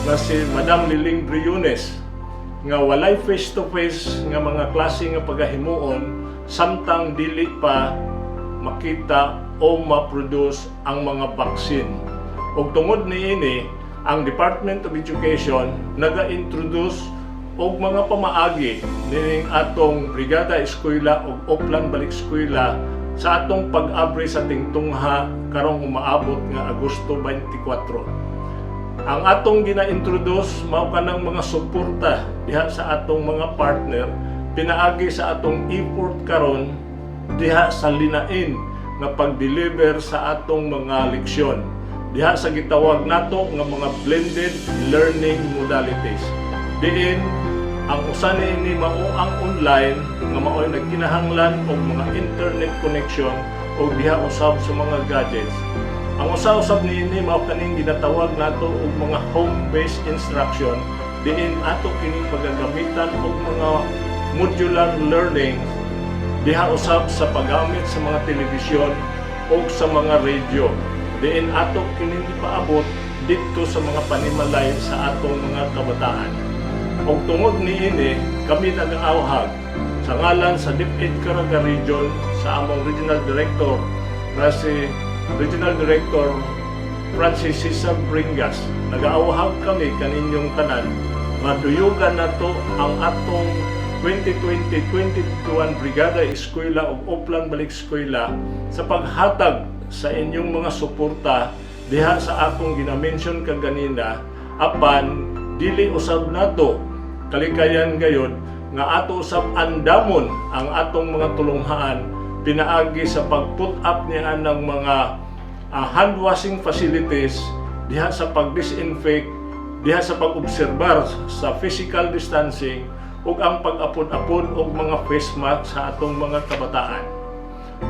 nga si Madam Liling Briones nga walay face-to-face nga mga klase nga pagahimuon samtang dili pa makita o ma-produce ang mga baksin. Og tungod niini, ang Department of Education naga-introduce og mga pamaagi nining atong Brigada Eskwela ug Oplan Balik Eskwela sa atong pag-abri sa tingtungha karong umaabot nga Agosto 24. Ang atong gina-introduce mao kanang mga suporta diha sa atong mga partner pinaagi sa atong effort karon diha sa linain nga pag-deliver sa atong mga leksyon. Diha sa gitawag nato nga mga blended learning modalities. Diin ang usa niini mao ang online nga mao'y nagkinahanglan og mga internet connection o diha usab sa mga gadgets. Ang usa-usab niini mao kaning ginatawag nato og mga home-based instruction diin ato kining pagagamitan og mga modular learning diha usab sa paggamit sa mga telebisyon o sa mga radio. Diin ato kining ipaabot dito sa mga panimalay sa atong mga kabataan. Og tungod niini, kami nag-aawhag sa ngalan sa DepEd Caraga Region sa among Regional Director na si Regional Director Francis Cesar Bringas. Nag-aawhag kami kaninyong tanan nga duyugan nato ang atong 2020-2021 Brigada Eskwela ug Oplan Balik Eskwela sa paghatag sa inyong mga suporta diha sa akong ginamention kaganina apan dili usab nato kalikayan gayud nga ato usab andamon ang atong mga tulunghaan pinaagi sa pag-put up niya ng mga hand washing facilities diha sa pag-disinfect diha sa pag-obserbar sa physical distancing ug ang pag-apod-apod og mga face mask sa atong mga kabataan.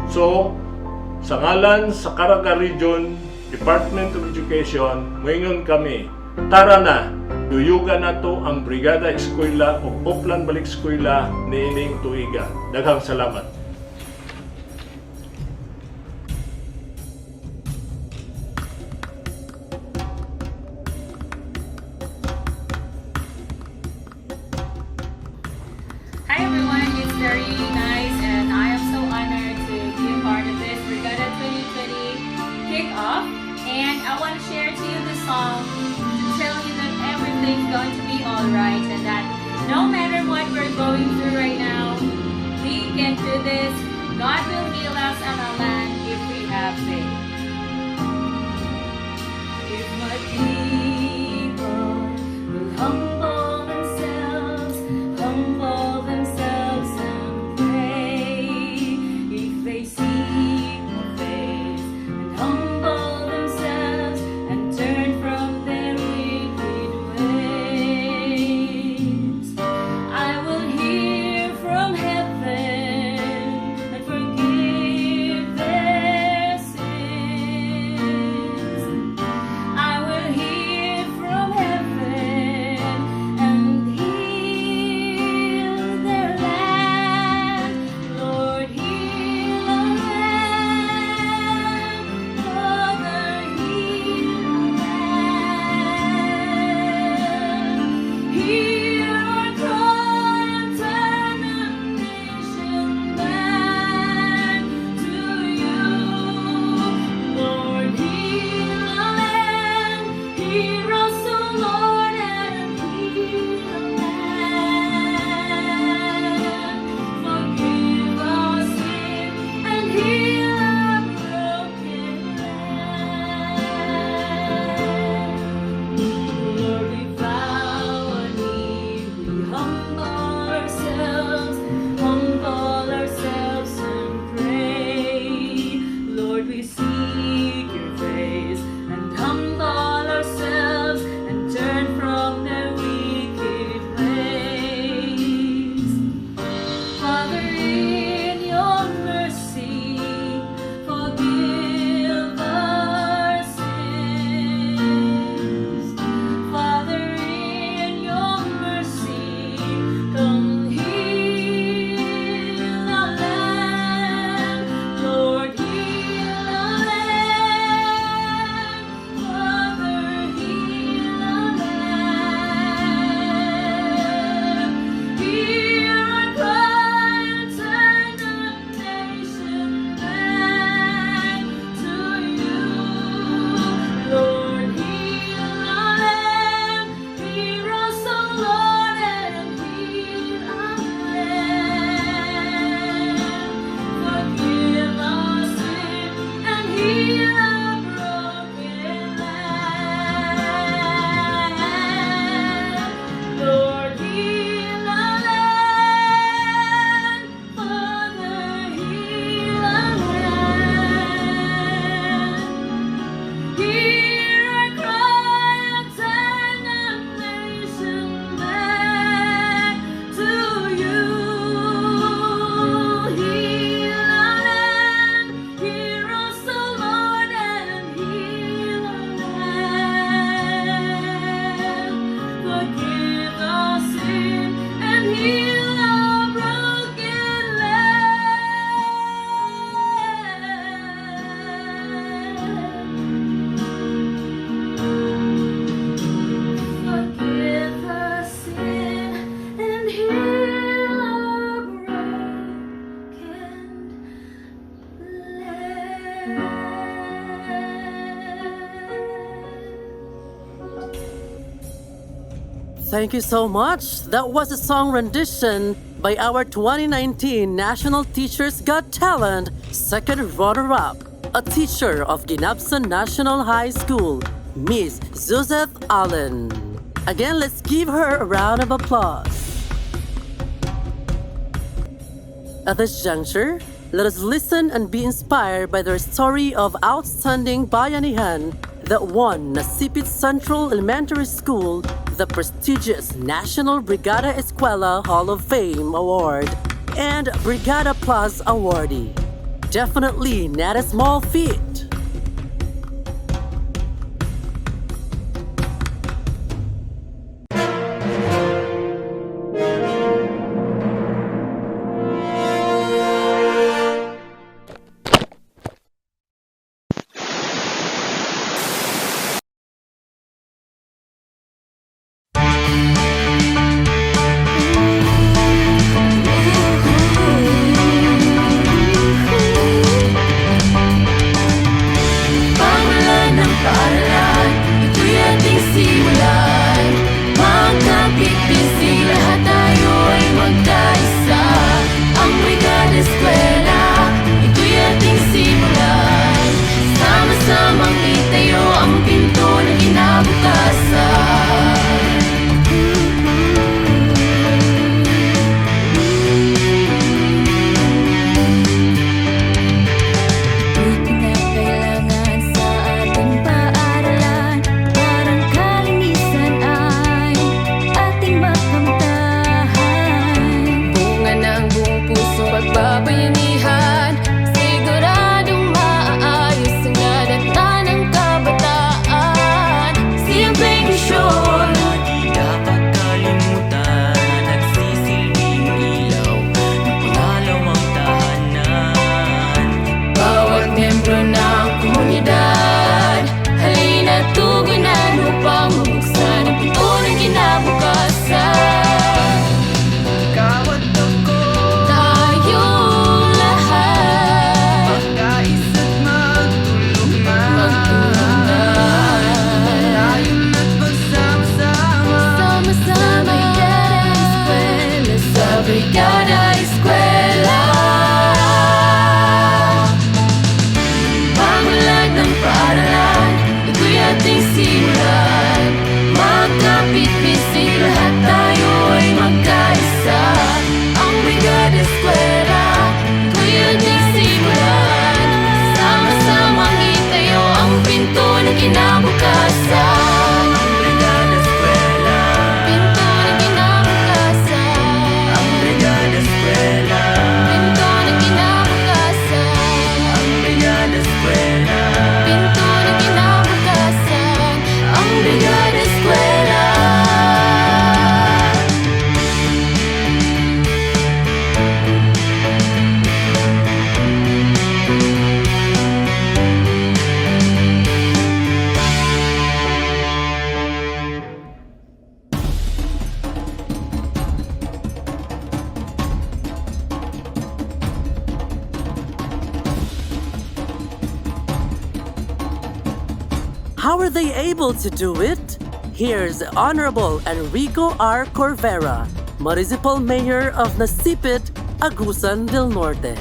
So sa ngalan sa Caraga Region Department of Education, moingon kami, tara na, duyugan nato ang Brigada Eskwela o Oplan Balik Eskwela niining tuiga. Daghang salamat. Hi everyone, it's very nice and I am so honored to be a part of this Brigada 2020 kickoff. And I want to share to you the song to tell you that everything's going to be alright and that no matter what we're going through right now, we can do this. God will heal us and our land if we have faith. If my people will humble themselves and pray, if they seek your face and humble themselves and turn from their wicked ways, I will hear from heaven and forgive their sins. I will hear from heaven and heal their land. Lord, heal our land. Father, heal our land. Hear our cry and turn the nation back to you. Lord, heal our land. Hear us, O Lord, and heal our land. Forgive our sin and heal our broken land. Lord, we bow our knee, we humble ourselves and pray. Lord, we seek your face and humble ourselves and turn from their wicked ways. Father, in your mercy, forgive our sins. Father, in your mercy, come heal our land. Lord, heal our land. Father, heal our land. Hear our cry and turn the nation back to you. Lord, heal our land. Hear us, O Lord, and heal our land. Forgive our sin and heal our broken land. Lord, heal our land. Father, heal our land. Hear our cry and turn the nation back to you. Heal our land. Hear us, O Lord, and heal our land. Forgive our sin and heal our broken land. Forgive our sin and heal our broken Thank you so much. That was a song rendition by our 2019 National Teachers Got Talent second runner-up, a teacher of Ginabsan National High School, Miss Zuzeth Allen. Again, let's give her a round of applause. At this juncture, let us listen and be inspired by their story of outstanding bayanihan that won Nasipit Central Elementary School the prestigious National Brigada Eskwela Hall of Fame Award and Brigada Plus awardee. Definitely not a small feat. Brigada Eskwela. Pamulat ng paaralan, ito'y ating simulan. Magkapit-bisig, lahat tayo ay magkaisa. Ang Brigada Eskwela, ito'y ating simulan. Sama-samang itayo ang pinto ng kinabukasan. Ang Brigada Eskwela, pinto ng kinabukasan. Ang Brigada Eskwela, pinto ng kinabukasan. Ang Brigada Eskwela, pinto ng kinabukasan. Ang Brigada Eskwela. How are they able to do it? Here's Honorable Enrico R. Corvera, Municipal Mayor of Nasipit, Agusan del Norte.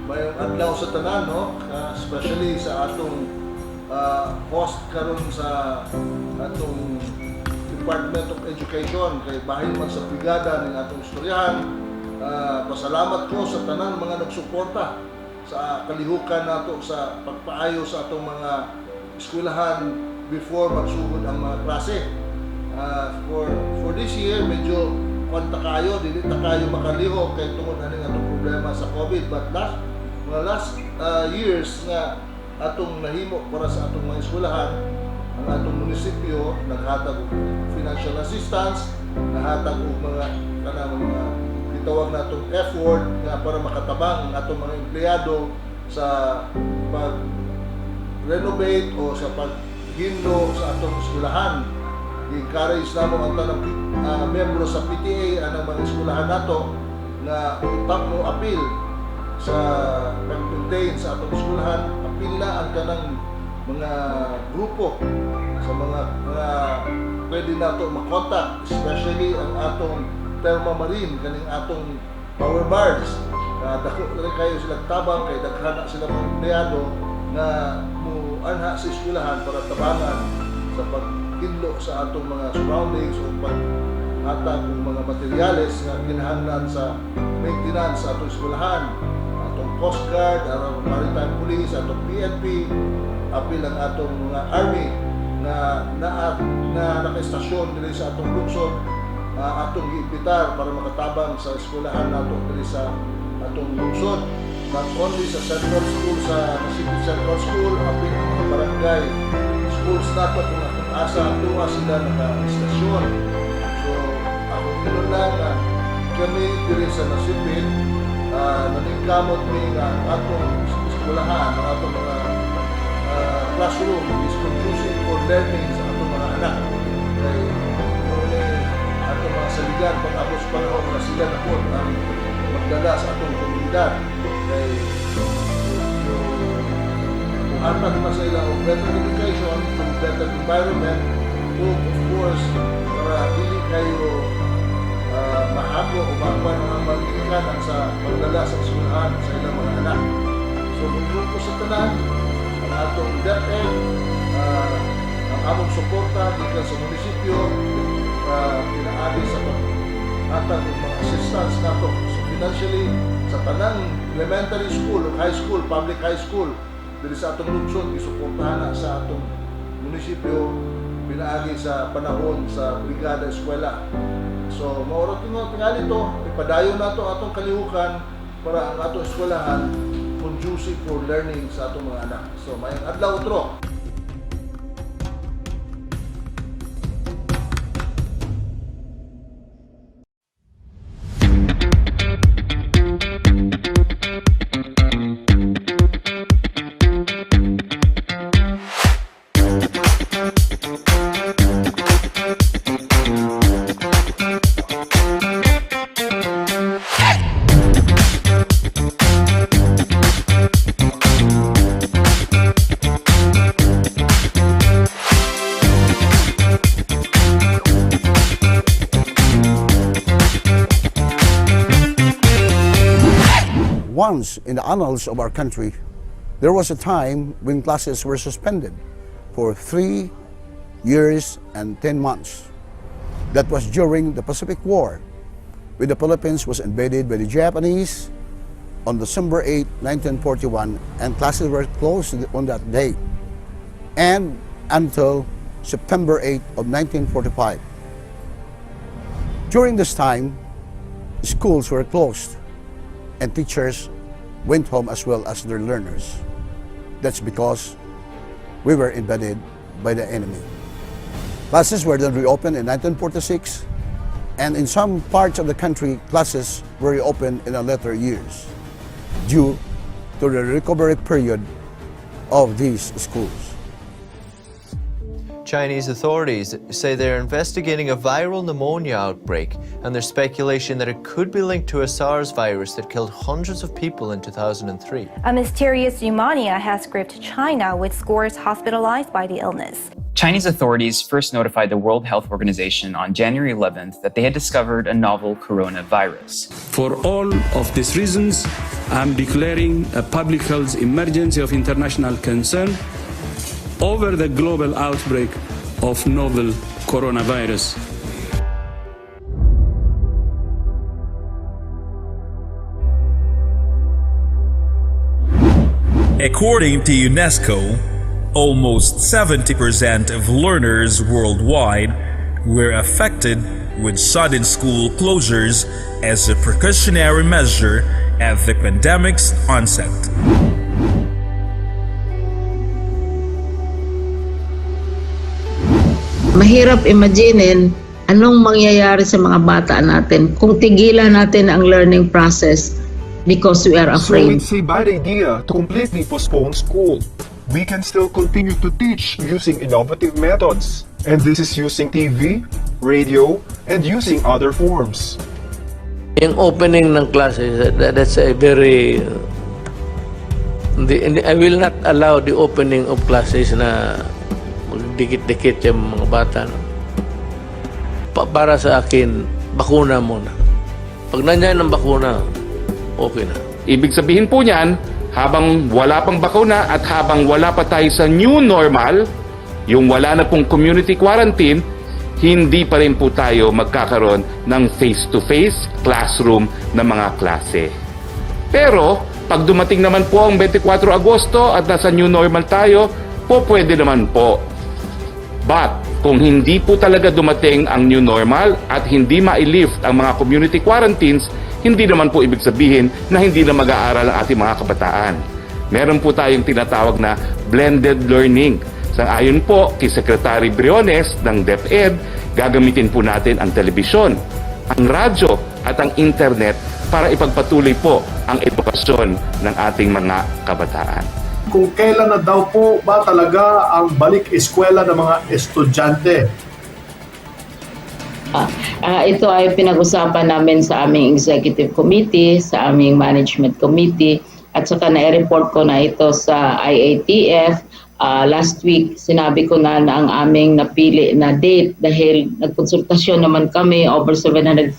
Mayroong adlaw sa tanan, no? Especially sa atong host karon sa atong Department of Education kay bahin man sa brigada ng atong istoryahan. Pasalamat ko sa tanan mga nagsuporta sa kalihukan nato sa pagpaayo sa atong mga eskwelahan before magsugod ang mga klase. For this year, medyo kwanta kayo, dili ta kayo makaliho kay tungod aning atong problema sa COVID. But mga last years nga atong nahimo para sa atong mga eskwelahan, ang atong munisipyo naghatag og financial assistance, naghatag og mga gitawag natong effort nga para makatabang ang atong mga empleyado sa pag-renovate o sa paghinlo sa atong eskwelahan. I-encourage namo ang tanang membro sa PTA anang mga eskwelahan nato na utap mo apil sa pag-maintain sa atong eskwelahan. Apil na ang kanang mga grupo sa mga pwede nato makontak, especially ang atong Thermamarine, kaning atong power bars. Dako rin kayo silang tabang kay daghana sila mga empleyado na muanha sa eskwelahan para tabangan sa paghinlo sa atong mga surroundings o paghatag ng mga materyales nga kinahanglan sa maintenance sa atong eskwelahan. Atong Coast Guard, atong Maritime Police, atong PNP, apil ang atong mga army na naka-estasyon diri sa atong lungsod, atong giimbitar para makatabang sa eskwelahan nato diri sa atong lungsod. Not only sa Central School, sa Nasipit Central School, apil ang mga barangay schools nato kung akong asa tuwa sila naka-estasyon. So ako ginoon lang na kami diri sa Nasipit, naningkamot mi nga atong eskwelahan, ang atong mga classroom is conducive for learning sa atong mga anak. Kay atong mga saligan pag-abot sa panahon na sila na po ang magdala sa atong komunidad. Kay hatag na sa ilang better education, better environment, of course, para dili kayo mahago o makuha ng magigikanan sa magdala sa eskwelahan sa ilang mga anak. So, maglupo sa tanan, ang atong DepEd, ang among suporta dito sa munisipyo, pinaagi sa paghatag ng mga assistance nato financially sa tanang elementary school, high school, public high school dili sa atong lungsod, gisuportahan na sa atong munisipyo, pinaagi sa panahon sa Brigada Eskwela. So, maurot tingali ito, ipadayon nato atong kalihukan para ang atong eskwelahan conducive for learning sa atong mga anak. So, mayang adlaw utro. once in the annals of our country, there was a time when classes were suspended for 3 years and 10 months. That was during the Pacific War, when the Philippines was invaded by the Japanese on December 8, 1941, and classes were closed on that day and until September 8 of 1945. During this time, schools were closed and teachers went home as well as their learners. That's because we were invaded by the enemy. Classes were then reopened in 1946, and in some parts of the country, classes were reopened in the later years due to the recovery period of these schools. Chinese authorities say they're investigating a viral pneumonia outbreak, and there's speculation that it could be linked to a SARS virus that killed hundreds of people in 2003. A mysterious pneumonia has gripped China, with scores hospitalized by the illness. Chinese authorities first notified the World Health Organization on January 11th that they had discovered a novel coronavirus. For all of these reasons, I'm declaring a public health emergency of international concern over the global outbreak of novel coronavirus. According to UNESCO, almost 70% of learners worldwide were affected with sudden school closures as a precautionary measure at the pandemic's onset. Mahirap imaginin anong mangyayari sa mga bata natin kung tigilan natin ang learning process because we are So afraid. it's a bad idea to completely postpone school. We can still continue to teach using innovative methods. And this is using TV, radio, and using other forms. Yung opening ng classes, that's a very... I will not allow the opening of classes na magdikit-dikit yung mga bata. Para sa akin, bakuna muna. Pag nandiyan ang bakuna, okay na. Ibig sabihin po niyan, habang wala pang bakuna at habang wala pa tayo sa new normal, yung wala na pong community quarantine, hindi pa rin po tayo magkakaroon ng face-to-face classroom na mga klase. Pero, pag dumating naman po ang 24 Agosto at nasa new normal tayo, po pwede naman po. But, kung hindi po talaga dumating ang new normal at hindi ma-lift ang mga community quarantines, hindi naman po ibig sabihin na hindi na mag-aaral ang ating mga kabataan. Meron po tayong tinatawag na blended learning. Sang-ayon po kay Secretary Briones ng DepEd, gagamitin po natin ang telebisyon, ang radyo at ang internet para ipagpatuloy po ang edukasyon ng ating mga kabataan. Kung kailan na daw po ba talaga ang balik eskwela ng mga estudyante? Ito ay pinag-usapan namin sa aming executive committee, sa aming management committee, at saka na-report ko na ito sa IATF. Last week, sinabi ko na ang aming napili na date dahil nagkonsultasyon naman kami, over 700,000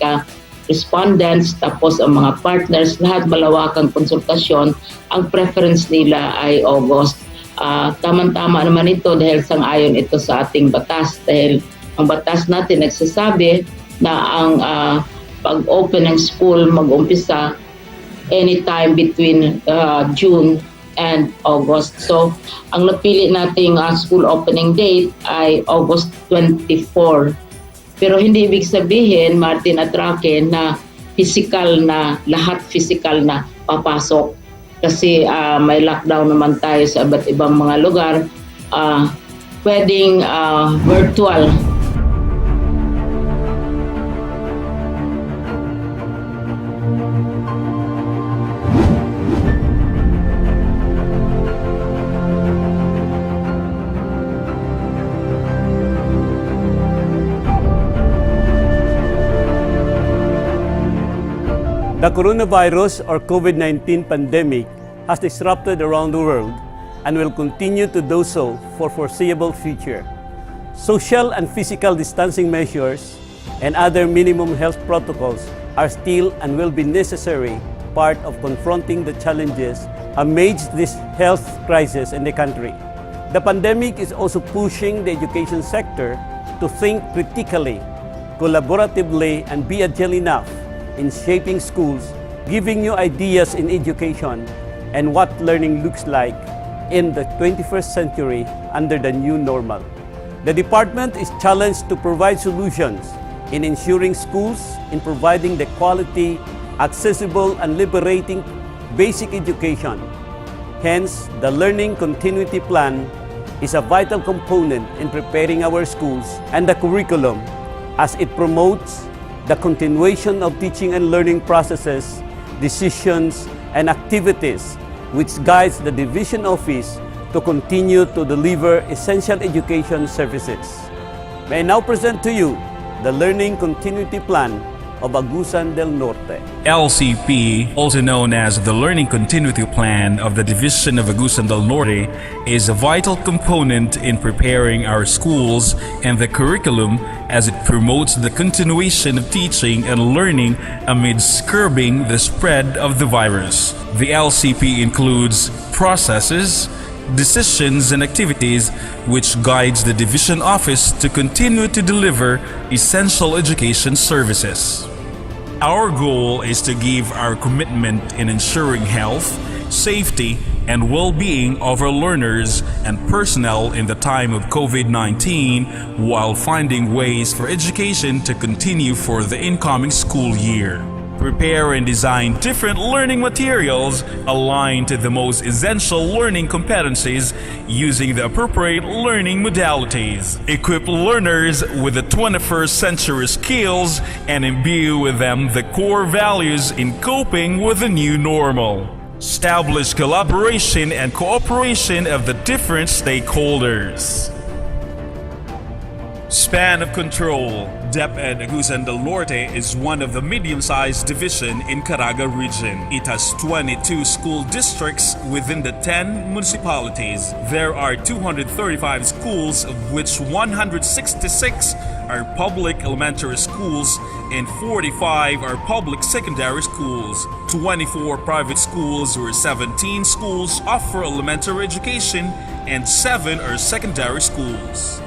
ka respondents, tapos ang mga partners, lahat malawakang konsultasyon. Ang preference nila ay August. Tama-tama naman ito dahil sang-ayon ito sa ating batas, dahil ang batas natin nagsasabi na ang pag-open ng school mag-umpisa anytime between June and August. So, ang napili nating school opening date ay August 24. Pero hindi ibig sabihin, Martin at Raquel, na physical na, lahat physical na papasok. Kasi may lockdown naman tayo sa iba't ibang mga lugar. Pwedeng virtual. The coronavirus or COVID-19 pandemic has disrupted around the world and will continue to do so for foreseeable future. Social and physical distancing measures and other minimum health protocols are still and will be necessary part of confronting the challenges amidst this health crisis in the country. The pandemic is also pushing the education sector to think critically, collaboratively, and be agile enough in shaping schools, giving new ideas in education and what learning looks like in the 21st century under the new normal. The department is challenged to provide solutions in ensuring schools in providing the quality, accessible, and liberating basic education. Hence, the Learning Continuity Plan is a vital component in preparing our schools and the curriculum as it promotes the continuation of teaching and learning processes, decisions, and activities which guides the Division Office to continue to deliver essential education services. May I now present to you the Learning Continuity Plan of Agusan del Norte. LCP, also known as the Learning Continuity Plan of the Division of Agusan del Norte, is a vital component in preparing our schools and the curriculum as it promotes the continuation of teaching and learning amidst curbing the spread of the virus. The LCP includes processes, decisions, and activities which guides the division office to continue to deliver essential education services. Our goal is to give our commitment in ensuring health, safety, and well-being of our learners and personnel in the time of COVID-19 while finding ways for education to continue for the incoming school year. Prepare and design different learning materials aligned to the most essential learning competencies using the appropriate learning modalities. Equip learners with the 21st century skills and imbue with them the core values in coping with the new normal. Establish collaboration and cooperation of the different stakeholders. Span of control. DepEd Agusan del Norte is one of the medium-sized division in Caraga region. It has 22 school districts within the 10 municipalities. There are 235 schools, of which 166 are public elementary schools and 45 are public secondary schools. 24 private schools where 17 schools offer elementary education and 7 are secondary schools.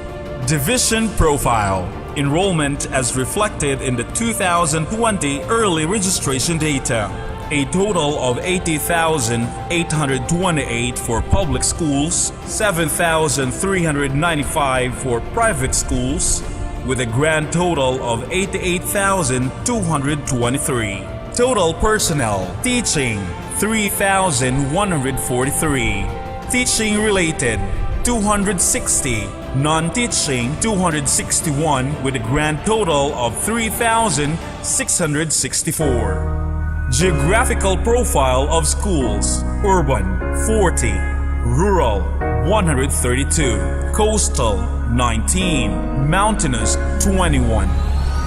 Division profile. Enrollment as reflected in the 2020 early registration data. A total of 80,828 for public schools, 7,395 for private schools, with a grand total of 88,223. Total personnel. Teaching, 3,143. Teaching related, 260. Non-teaching, 261, with a grand total of 3,664. Geographical profile of schools. Urban, 40. Rural, 132. Coastal, 19. Mountainous, 21.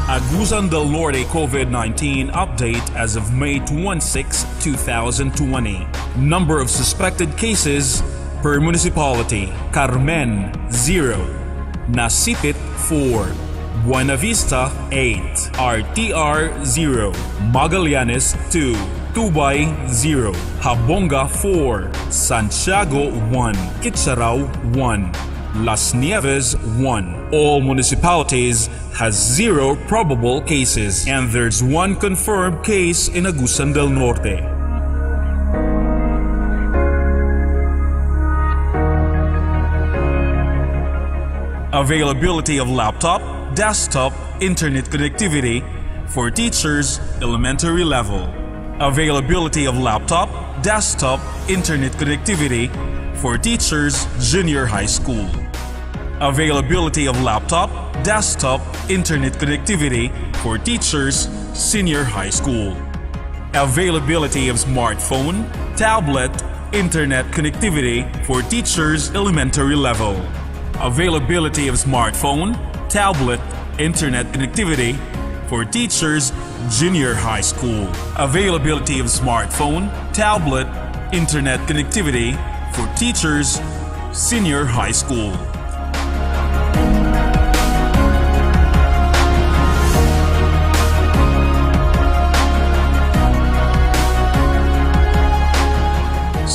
Agusan del Norte COVID-19 update as of May 26, 2020. Number of suspected cases per municipality: Carmen 0, Nasipit 4, Buena Vista 8, RTR 0, Magallanes 2, Tubay 0, Habonga 4, Santiago 1, Kitcharao 1, Las Nieves 1. All municipalities has 0 probable cases and there's 1 confirmed case in Agusan del Norte. Availability of laptop, desktop, internet connectivity for teachers, elementary level. Availability of laptop, desktop, internet connectivity for teachers, junior high school. Availability of laptop, desktop, internet connectivity for teachers, senior high school. Availability of smartphone, tablet, internet connectivity for teachers, elementary level. Availability of smartphone, tablet, internet connectivity for teachers, junior high school. Availability of smartphone, tablet, internet connectivity for teachers, senior high school.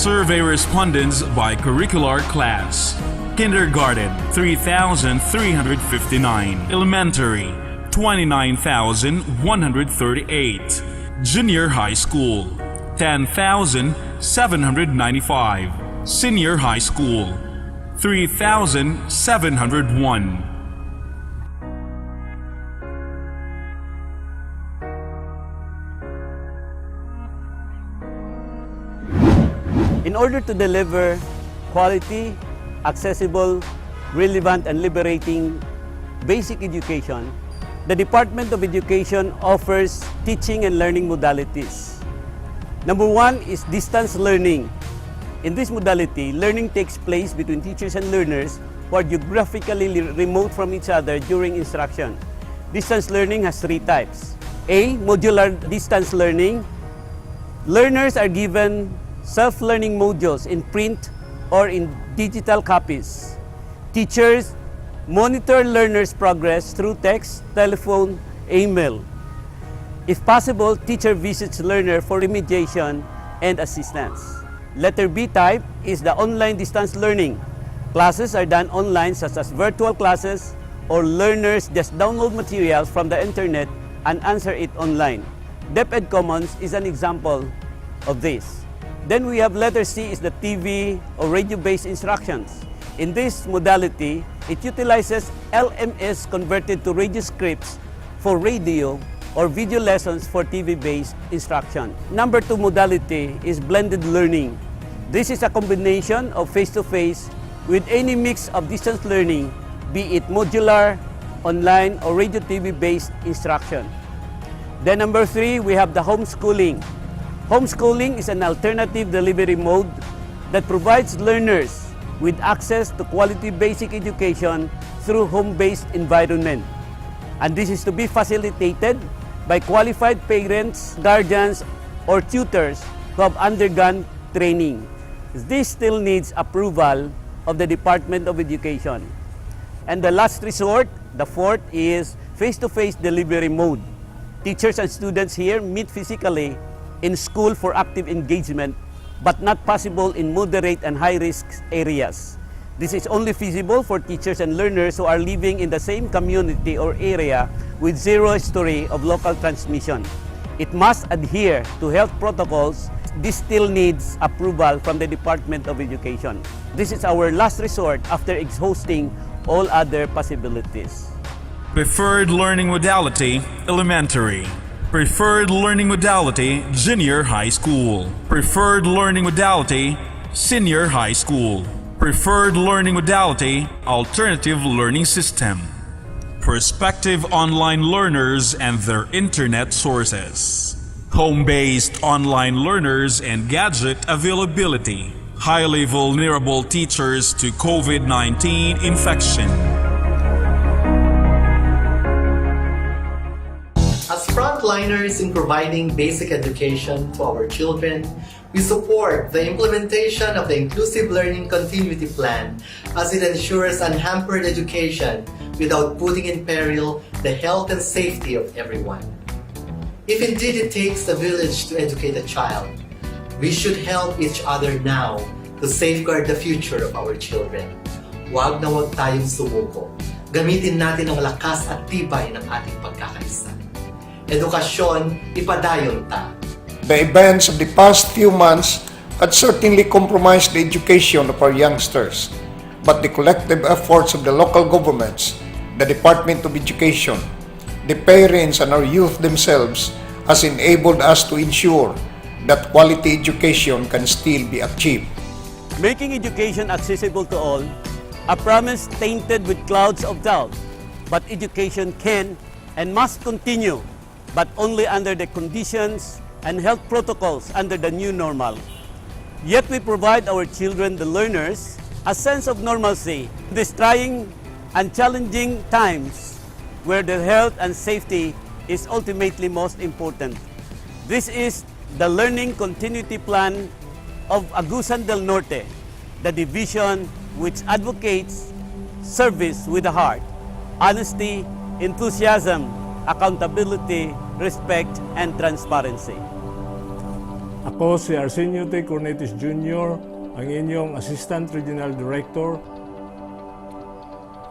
Survey respondents by curricular class. Kindergarten, 3,359. Elementary, 29,138. Junior high school, 10,795. Senior high school, 3,701. In order to deliver quality, accessible, relevant, and liberating basic education, the Department of Education offers teaching and learning modalities. Number one is distance learning. In this modality, learning takes place between teachers and learners who are geographically remote from each other during instruction. Distance learning has three types. A. Modular distance learning. Learners are given self-learning modules in print or in digital copies. Teachers monitor learners' progress through text, telephone, email. If possible, teacher visits learner for remediation and assistance. Letter B type is the online distance learning. Classes are done online, such as virtual classes, or learners just download materials from the internet and answer it online. DepEd Commons is an example of this. Then we have letter C is the TV or radio-based instructions. In this modality, it utilizes LMS converted to radio scripts for radio or video lessons for TV-based instruction. Number two modality is blended learning. This is a combination of face-to-face with any mix of distance learning, be it modular, online, or radio TV-based instruction. Then number three, we have the homeschooling. Homeschooling is an alternative delivery mode that provides learners with access to quality basic education through home-based environment. And this is to be facilitated by qualified parents, guardians, or tutors who have undergone training. This still needs approval of the Department of Education. And the last resort, the fourth, is face-to-face delivery mode. Teachers and students here meet physically in school for active engagement, but not possible in moderate and high-risk areas. This is only feasible for teachers and learners who are living in the same community or area with zero history of local transmission. It must adhere to health protocols. This still needs approval from the Department of Education. This is our last resort after exhausting all other possibilities. Preferred learning modality, elementary. Preferred learning modality, junior high school. Preferred learning modality, senior high school. Preferred learning modality, alternative learning system. Prospective online learners and their internet sources. Home-based online learners and gadget availability. Highly vulnerable teachers to COVID-19 infection. As frontliners in providing basic education to our children, we support the implementation of the Inclusive Learning Continuity Plan as it ensures unhampered education without putting in peril the health and safety of everyone. If indeed it takes a village to educate a child, we should help each other now to safeguard the future of our children. Huwag na huwag tayong sumuko. Gamitin natin ang lakas at tibay ng ating pagkakaisa. Edukasyon, ipadayon ta. The events of the past few months had certainly compromised the education of our youngsters, but the collective efforts of the local governments, the Department of Education, the parents and our youth themselves has enabled us to ensure that quality education can still be achieved. Making education accessible to all, a promise tainted with clouds of doubt, but education can and must continue, but only under the conditions and health protocols under the new normal. Yet we provide our children, the learners, a sense of normalcy in these trying and challenging times where their health and safety is ultimately most important. This is the Learning Continuity Plan of Agusan del Norte, the division which advocates service with the heart, honesty, enthusiasm, accountability, respect, and transparency. Ako si Arsenio T. Cornetis Jr., ang inyong Assistant Regional Director.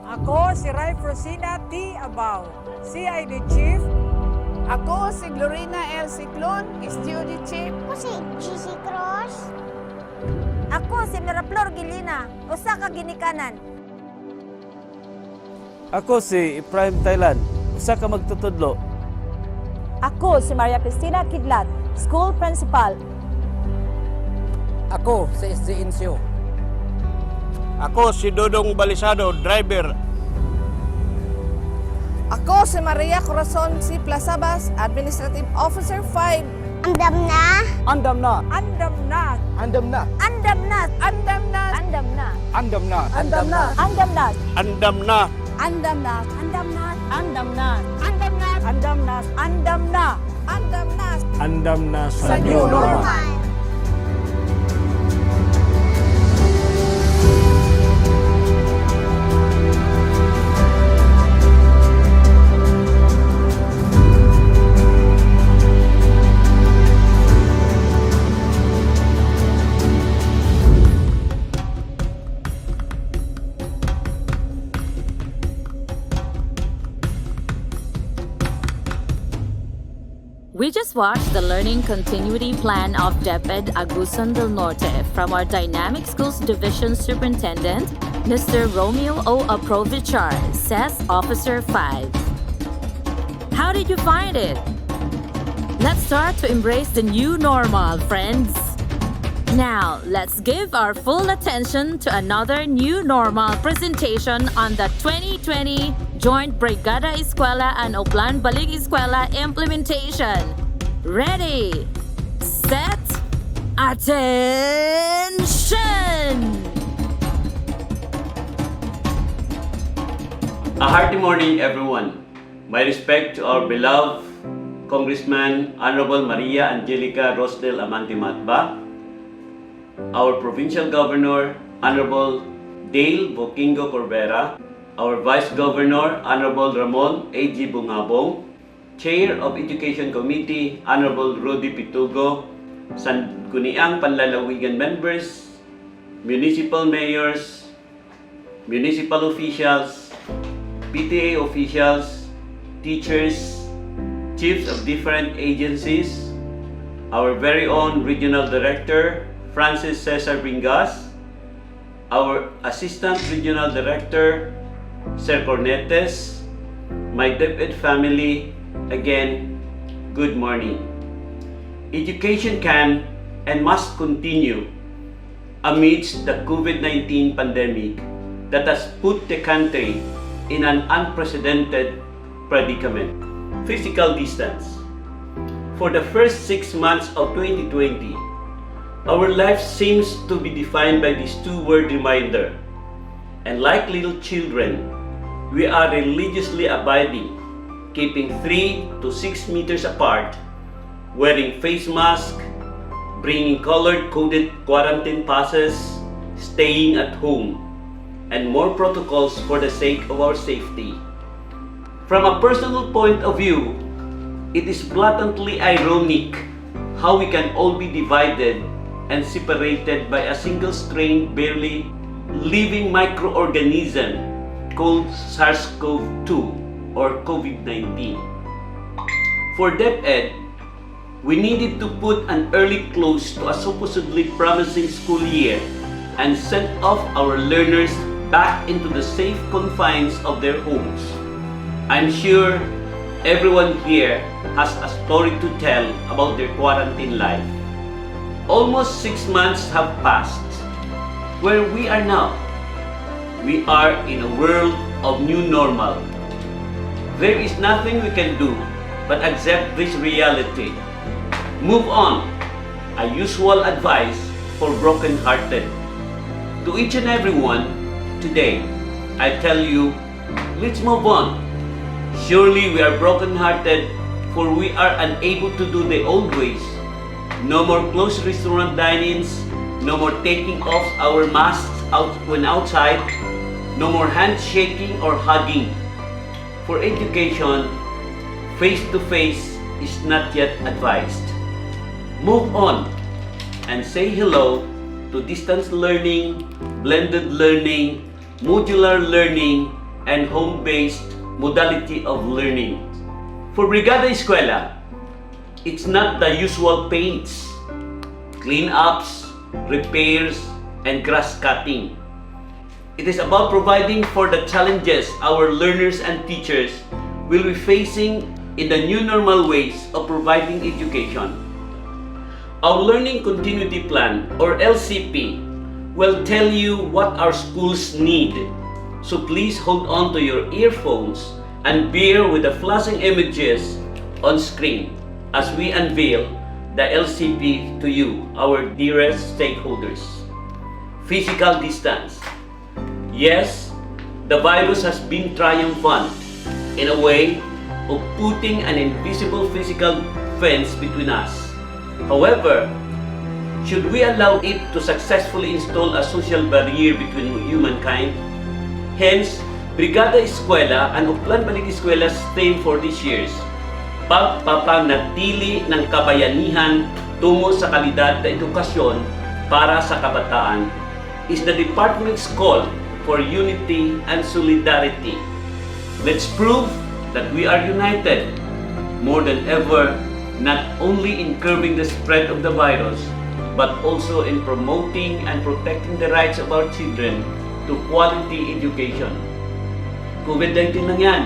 Ako si Ray Frosina T. Abao, CID Chief. Ako si Glorina L. Ciclon, SGOD Chief. Ako si GC Cross. Ako si Miraflor Gilina, usa ka ginikanan. Ako si Prime Thailand, usa ka magtutudlo. Ako si Maria Cristina Kidlat, School Principal. Ako si SG Insyo. Ako si Dodong Balisado, Driver. Ako si Maria Corazon C. Plasabas, Administrative Officer 5. Andam na. Andam na. Andam na. Andam na. Andam na. Andam na. Andam na. Andam na. Andam na. Andam na. Andam na. Andam na. Andam na. Andam na. Andam na. Andam na. Andam na. Andam na. Andam na Sa new normal. We just watched the Learning Continuity Plan of DepEd Agusan del Norte from our Dynamic Schools Division Superintendent, Mr. Romeo O. Aprovichar, says Officer 5. How did you find it? Let's start to embrace the new normal, friends. Now, let's give our full attention to another new normal presentation on the 2020 Joint Brigada Eskwela and Oplan Balik Eskwela implementation. Ready, set, attention! A hearty morning, everyone. My respect to our beloved Congressman Honorable Maria Angelica Rosdel Amante Matba, our Provincial Governor Honorable Dale Boquingo Corbera, our Vice Governor Honorable Ramon A.G. Bungabong, Chair of Education Committee Honorable Rudy Pitugo, Sangguniang Panlalawigan members, municipal mayors, municipal officials, PTA officials, teachers, chiefs of different agencies, our very own Regional Director Francis Cesar Bringas, our Assistant Regional Director Sir Cornetes, my DepEd family, again, good morning. Education can and must continue amidst the COVID-19 pandemic that has put the country in an unprecedented predicament. Physical distance. For the first 6 months of 2020, our life seems to be defined by this two-word reminder. And like little children, we are religiously abiding, keeping 3 to 6 meters apart, wearing face masks, bringing colored-coded quarantine passes, staying at home, and more protocols for the sake of our safety. From a personal point of view, it is blatantly ironic how we can all be divided and separated by a single strain barely living microorganism called SARS-CoV-2 or COVID-19. For DepEd, we needed to put an early close to a supposedly promising school year and send off our learners back into the safe confines of their homes. I'm sure everyone here has a story to tell about their quarantine life. Almost 6 months have passed. Where we are now, we are in a world of new normal. There is nothing we can do but accept this reality. Move on, a usual advice for broken-hearted. To each and everyone, today, I tell you, let's move on. Surely we are broken-hearted, for we are unable to do the old ways. No more closed restaurant dine-ins, no more taking off our masks out when outside, no more handshaking or hugging. For education, face-to-face is not yet advised. Move on and say hello to distance learning, blended learning, modular learning, and home-based modality of learning. For Brigada Eskwela, it's not the usual paints, clean-ups, repairs, and grass cutting. It is about providing for the challenges our learners and teachers will be facing in the new normal ways of providing education. Our Learning Continuity Plan, or LCP, will tell you what our schools need. So please hold on to your earphones and bear with the flashing images on screen as we unveil the LCP to you, our dearest stakeholders. Physical distance. Yes, the virus has been triumphant in a way of putting an invisible physical fence between us. However, should we allow it to successfully install a social barrier between humankind? Hence, Brigada Eskwela and Uplan Balik Eskwela's theme for this year's pagpapanatili ng kabayanihan tungo sa kalidad na edukasyon para sa kabataan is the department's call for unity and solidarity. Let's prove that we are united more than ever, not only in curbing the spread of the virus, but also in promoting and protecting the rights of our children to quality education. COVID-19 lang yan.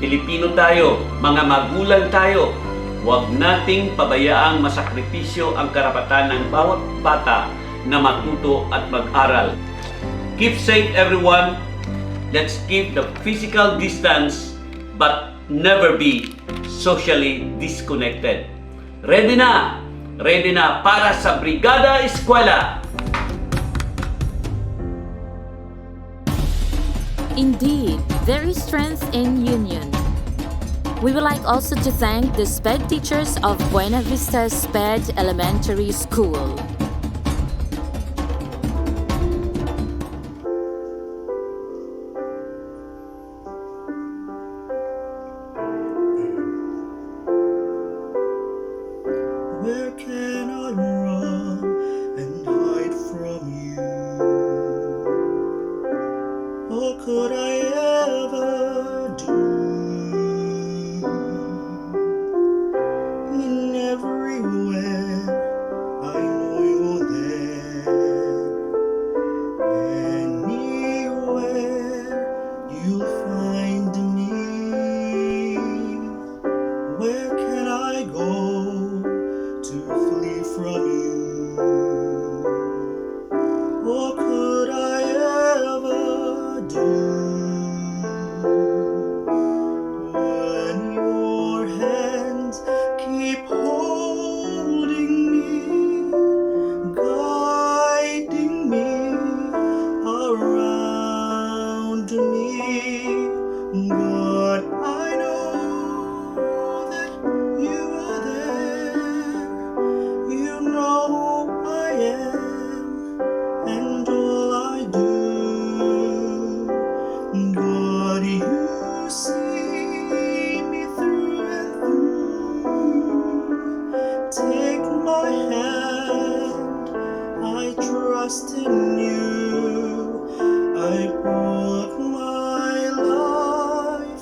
Pilipino tayo, mga magulang tayo. Huwag nating pabayaang masakripisyo ang karapatan ng bawat bata na matuto at mag-aral. Keep safe everyone. Let's keep the physical distance but never be socially disconnected. Ready na! Ready na para sa Brigada Eskwela! Indeed, there is strength in union. We would like also to thank the SPED teachers of Buena Vista SPED Elementary School. Where can I run and hide from you? What could I ever do? In everywhere I know you're there. Anywhere you'll find me. Where can I go to flee from you? What could I ever do when your hands keep holding me, guiding me around me? But I know that you are there. You know who I am and all I do. God, you see me through and through. Take my hand, I trust in you. I put my life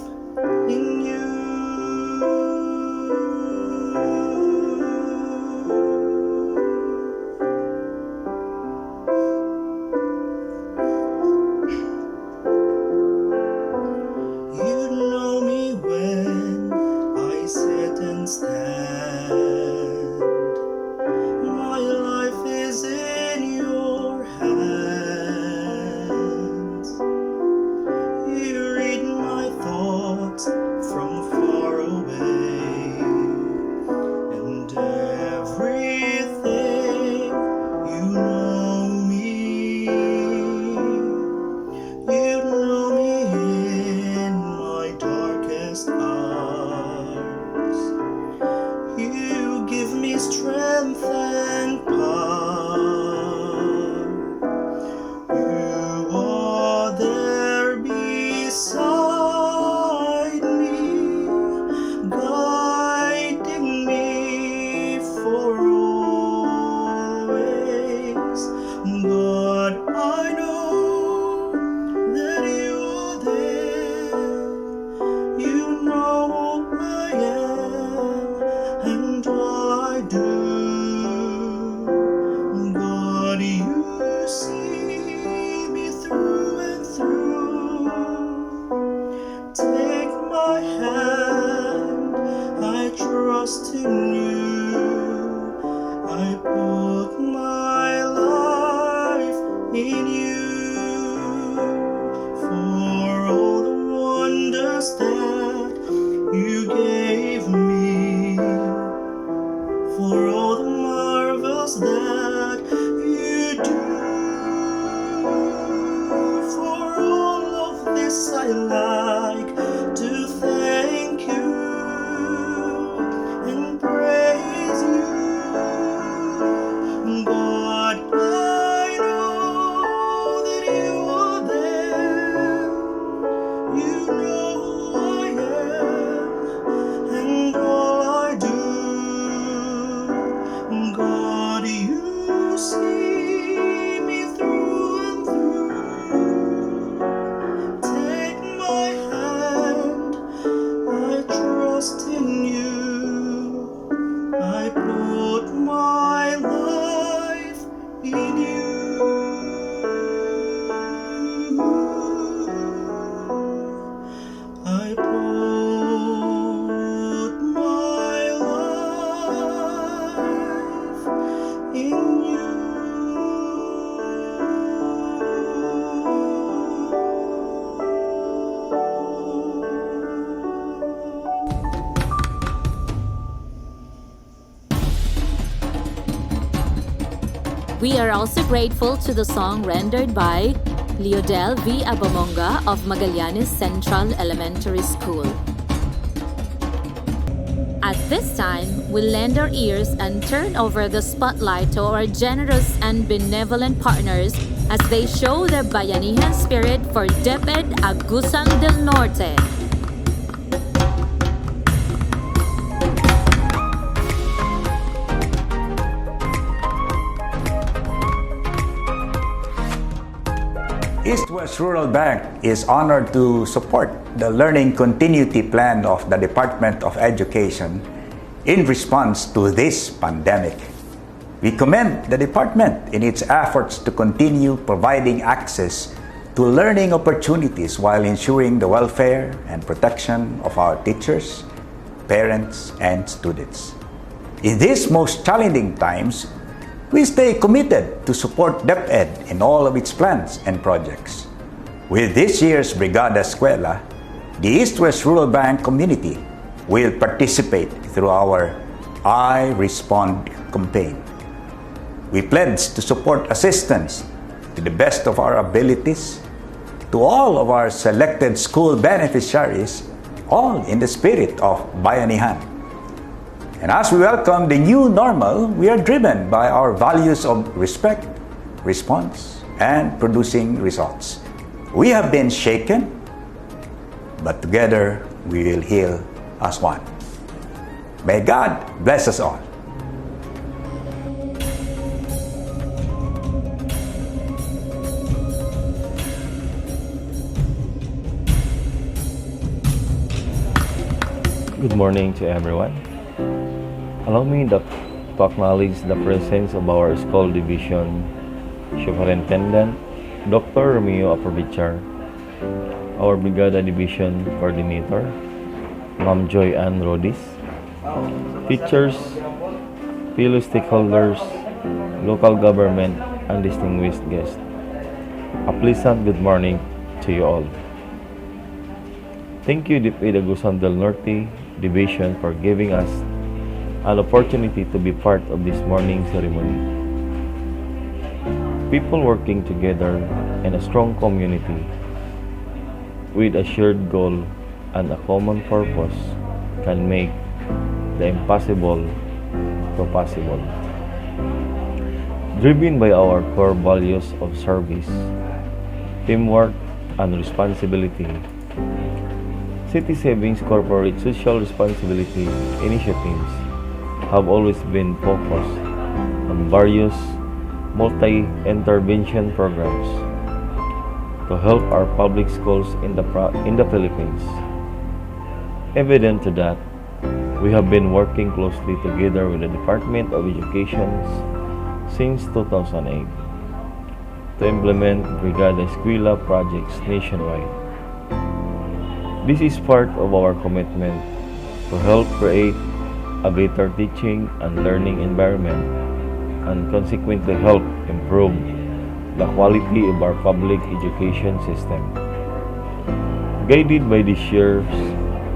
like to thank you and praise you. God, I know that you are there. You know who I am and all I do. God, you see me through and through. Take my hand, I trust in you. I put my life in you. I put my life in you. We are also grateful to the song rendered by Leodel V. Abamonga of Magallanes Central Elementary School. At this time, we'll lend our ears and turn over the spotlight to our generous and benevolent partners as they show their bayanihan spirit for DepEd Agusan del Norte. East West Rural Bank is honored to support the learning continuity plan of the Department of Education in response to this pandemic. We commend the department in its efforts to continue providing access to learning opportunities while ensuring the welfare and protection of our teachers, parents, and students. In these most challenging times, we stay committed to support DepEd in all of its plans and projects. With this year's Brigada Eskwela, the East West Rural Bank community will participate through our I Respond campaign. We pledge to support assistance to the best of our abilities to all of our selected school beneficiaries, all in the spirit of bayanihan. And as we welcome the new normal, we are driven by our values of respect, response, and producing results. We have been shaken, but together we will heal as one. May God bless us all. Good morning to everyone. Allow me to acknowledge the presence of our school division superintendent, Dr. Romeo Aprovichar, our Brigada Division Coordinator, Ma'am Joy Ann Rodis, teachers, fellow stakeholders, local government, and distinguished guests. A pleasant good morning to you all. Thank you, DepEd Agusan del Norte Division, for giving us an opportunity to be part of this morning ceremony. People working together in a strong community with a shared goal and a common purpose can make the impossible to possible. Driven by our core values of service, teamwork, and responsibility, City Savings corporate social responsibility initiatives have always been focused on various multi-intervention programs to help our public schools in the Philippines. Evident to that, we have been working closely together with the Department of Education since 2008 to implement Brigada Eskwela projects nationwide. This is part of our commitment to help create a better teaching and learning environment and consequently help improve the quality of our public education system. Guided by this year's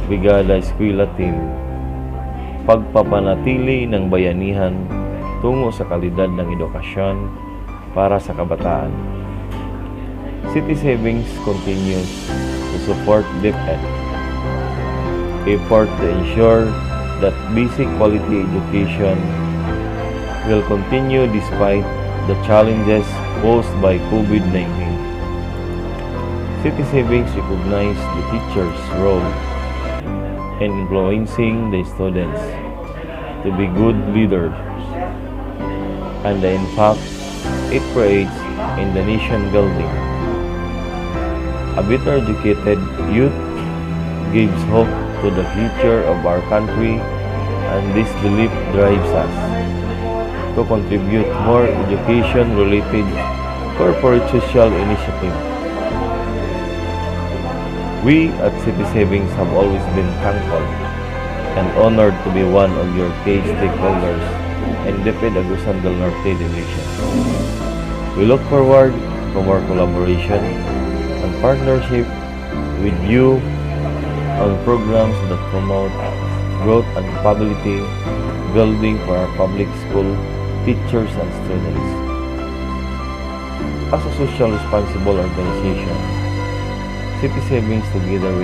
Brigada Eskwela team, pagpapanatili ng bayanihan tungo sa kalidad ng edukasyon para sa kabataan. City Savings continues to support DepEd effort to ensure that basic quality education will continue despite the challenges posed by COVID-19. City Savings recognize the teacher's role in influencing the students to be good leaders, and the impact it creates in the nation building. A better educated youth gives hope to the future of our country, and this belief drives us to contribute more education-related corporate social initiatives. We at City Savings have always been thankful and honored to be one of your key stakeholders in DepEd Agusan del Norte Division. We look forward to more collaboration and partnership with you on programs that promote growth and capability building for our public school teachers and students. As a social responsible organization, City Savings, together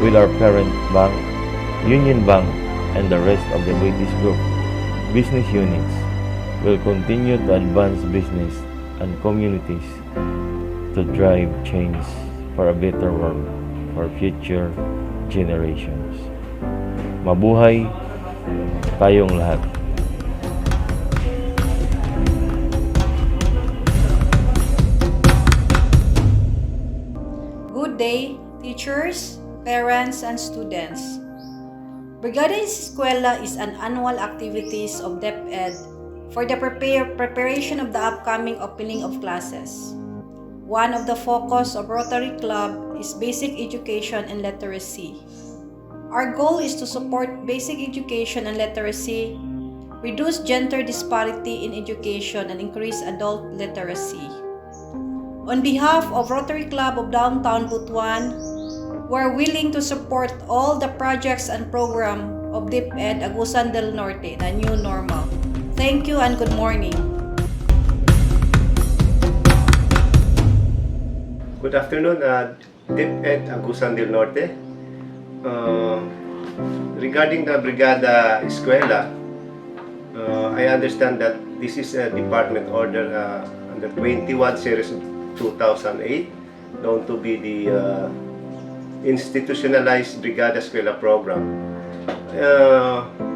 with our parent bank, Union Bank, and the rest of the British Group business units, will continue to advance business and communities to drive change for a better world for future generations. Mabuhay tayong lahat. Good day, teachers, parents, and students. Brigada Eskwela is an annual activities of DepEd for the preparation of the upcoming opening of classes. One of the focus of Rotary Club is basic education and literacy. Our goal is to support basic education and literacy, reduce gender disparity in education, and increase adult literacy. On behalf of Rotary Club of Downtown Butuan, we're willing to support all the projects and program of DepEd Agusan del Norte, the new normal. Thank you and good morning. Good afternoon, DepEd Agusan del Norte. Regarding the Brigada Eskwela, I understand that this is a department order under 21 series 2008, known to be the institutionalized Brigada Eskwela program.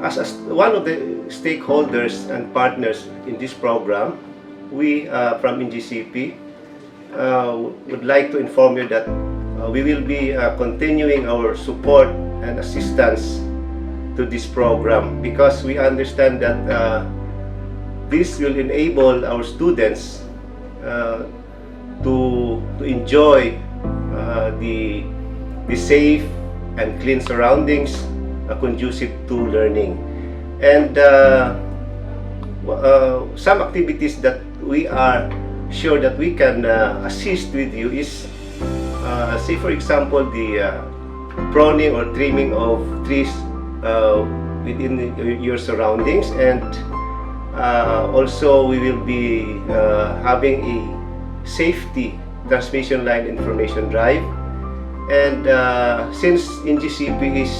As one of the stakeholders and partners in this program, we from NGCP would like to inform you that we will be continuing our support and assistance to this program, because we understand that this will enable our students to enjoy the safe and clean surroundings conducive to learning. And some activities that we are sure that we can assist with you is, say for example, the pruning or trimming of trees within your surroundings, and also we will be having a safety transmission line information drive. And since NGCP is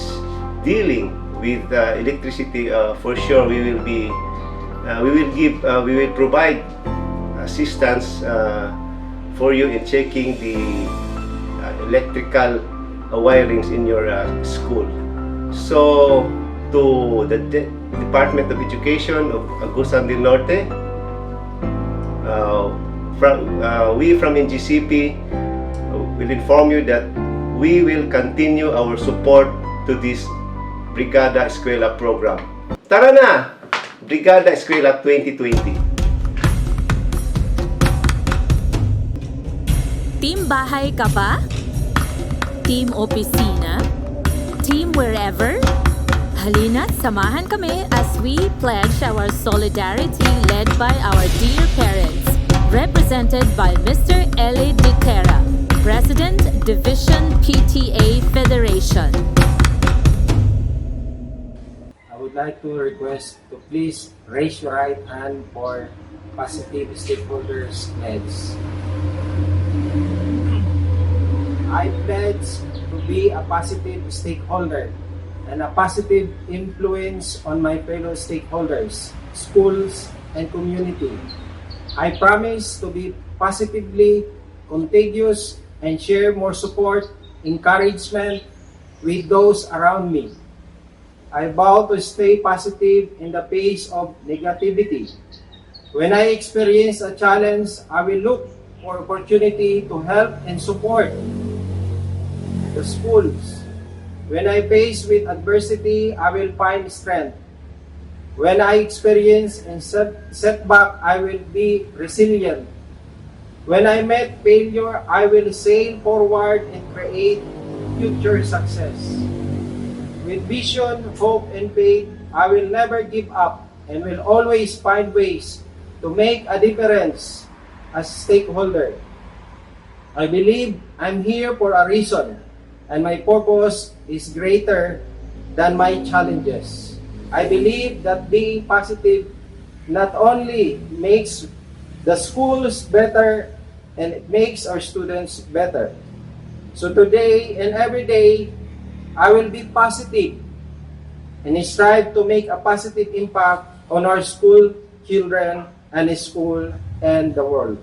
dealing with electricity, for sure we will provide assistance for you in checking the electrical wirings in your school. So, to the Department of Education of Agusan del Norte, we from NGCP will inform you that we will continue our support to this Brigada Eskwela program. Tara na! Brigada Eskwela 2020. Team Bahay ka ba? Team Opisina? Team Wherever? Halina't samahan kami as we pledge our solidarity led by our dear parents, represented by Mr. Eli Dutera, President, Division PTA Federation. I would like to request to please raise your right hand for positive stakeholders pledge. I I pledge to be a positive stakeholder and a positive influence on my fellow stakeholders, schools, and community. I promise to be positively contagious and share more support, encouragement with those around me. I vow to stay positive in the face of negativity. When I experience a challenge, I will look for opportunity to help and support the schools. When I face with adversity, I will find strength. When I experience a setback, I will be resilient. When I met failure, I will sail forward and create future success. With vision, hope, and faith, I will never give up and will always find ways to make a difference as a stakeholder. I believe I'm here for a reason, and my purpose is greater than my challenges. I believe that being positive not only makes the schools better, and it makes our students better. So today and every day, I will be positive and strive to make a positive impact on our school children and school and the world.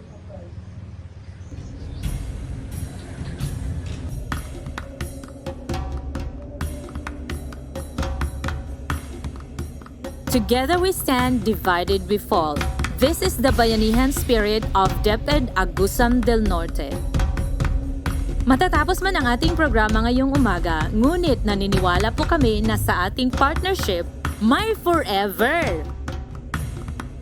Together we stand, divided we fall. This is the bayanihan spirit of DepEd Agusan del Norte. Matatapos man ang ating programa ngayong umaga, ngunit naniniwala po kami na sa ating partnership, may forever!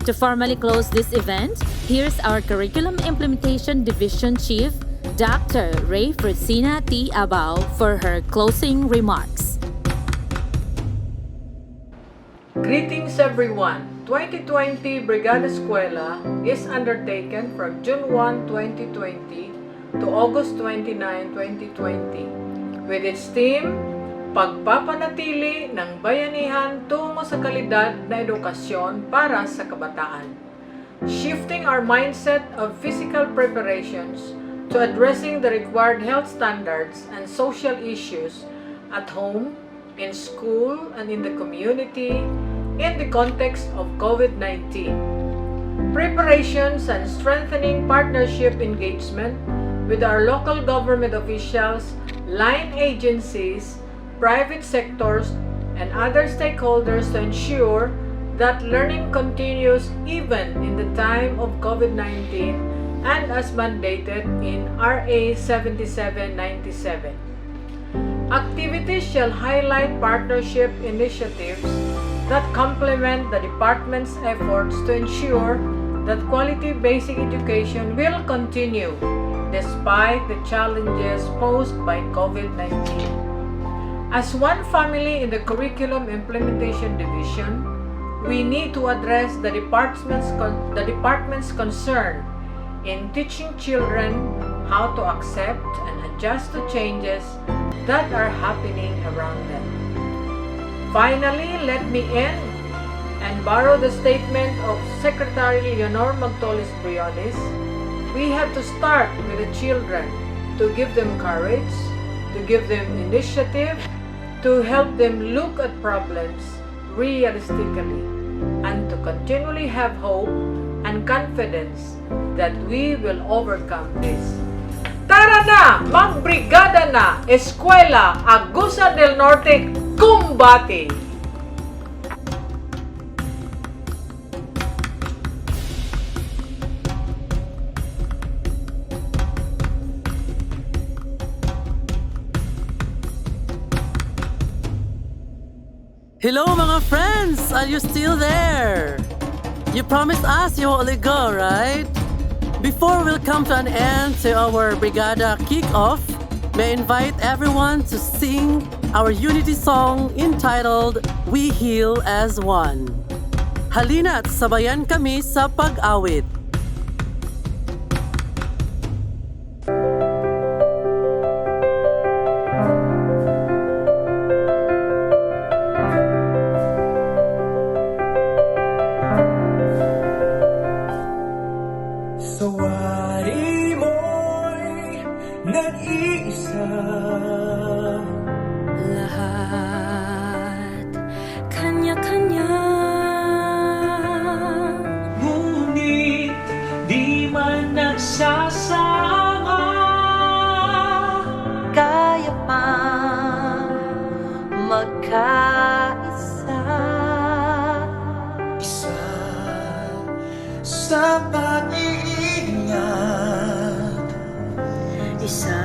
To formally close this event, here's our Curriculum Implementation Division Chief, Dr. Ray Francina T. Abao, for her closing remarks. Greetings everyone! 2020 Brigada Eskwela is undertaken from June 1, 2020 to August 29, 2020 with its theme, Pagpapanatili ng Bayanihan tungo sa kalidad na edukasyon para sa kabataan. Shifting our mindset of physical preparations to addressing the required health standards and social issues at home, in school, and in the community in the context of COVID-19. Preparations and strengthening partnership engagement with our local government officials, line agencies, private sectors, and other stakeholders to ensure that learning continues even in the time of COVID-19 and as mandated in RA 7797. Activities shall highlight partnership initiatives that complement the department's efforts to ensure that quality basic education will continue despite the challenges posed by COVID-19. As one family in the Curriculum Implementation Division, we need to address the department's concern in teaching children how to accept and adjust to changes that are happening around them. Finally, let me end and borrow the statement of Secretary Leonor Magtolis Briones. We have to start with the children to give them courage, to give them initiative, to help them look at problems realistically, and to continually have hope and confidence that we will overcome this. Tara na! Magbrigada na! Eskwela Agusan del Norte, kumbati! Hello mga friends! Are you still there? You promised us you will only go, right? Before we'll come to an end to our Brigada kick-off, may I invite everyone to sing our unity song entitled We Heal as One. Halina't sabayan kami sa pag-awit. Sawari mo'y nag-iisa. Lahat kanya-kanya, Ngunit di man nagsasama. kaya pang magkaisa. Isa sa pag-iingat, Isa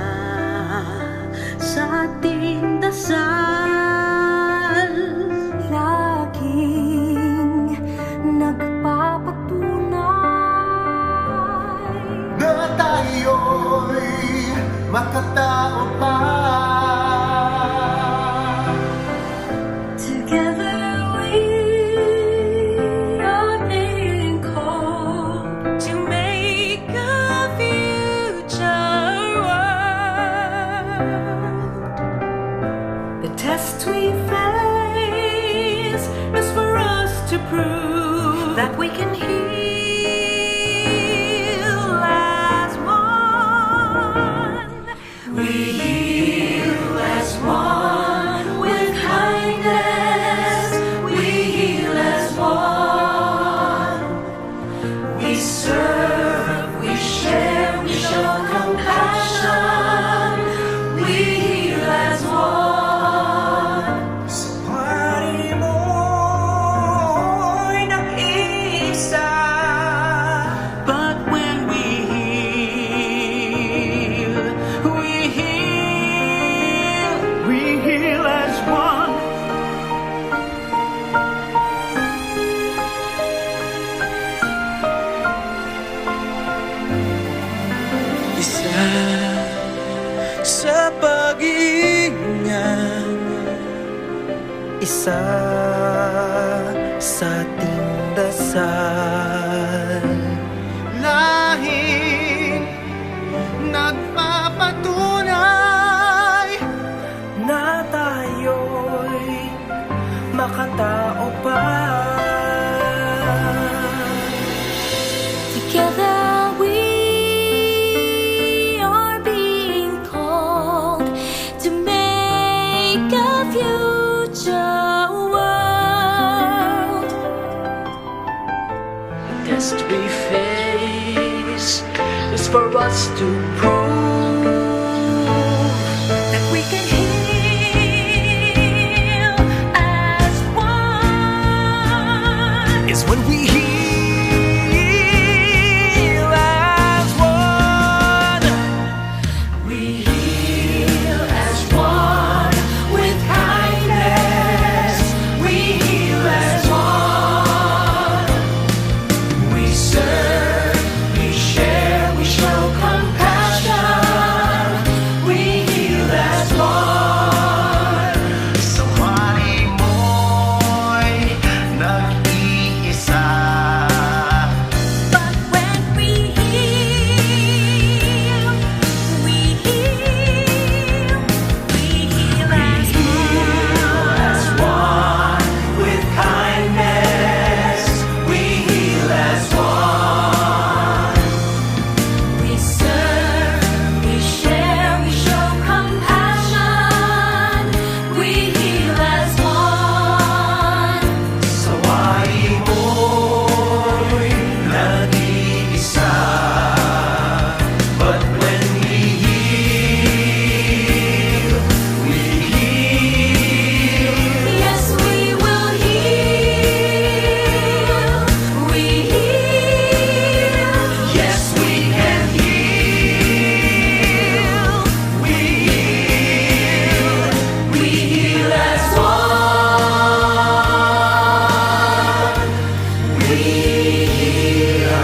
sa ating dasal, laging nagpapatunay na tayo'y makatao pa. Together we are being called to make a future world. The test we face is for us to prove that we can heal as one. We heal as one with kindness. We heal as one. We serve, we share, we show compassion. We heal as one. Sa pari mo'y nag-iisa. But when we heal, We heal as one. Isa sa pag-iingat, isa sa ating dasal, lahing nagpapatunay na tayo'y makatao pa. together we are being called to make a future world. The test we face is for us to prove That we can heal as one. is when we heal as one. We heal as one with kindness. We heal as one. We serve, we share, we show compassion. We heal as one. Sa pari mo'y nag-iisa. But when we heal, we heal as one with kindness. We heal as one. We serve, we share, we show compassion. We heal as one. Sa wari mo'y nag-iisa. But when we heal, Yes, we will heal. We heal. yes, we can heal. We heal as one. We heal as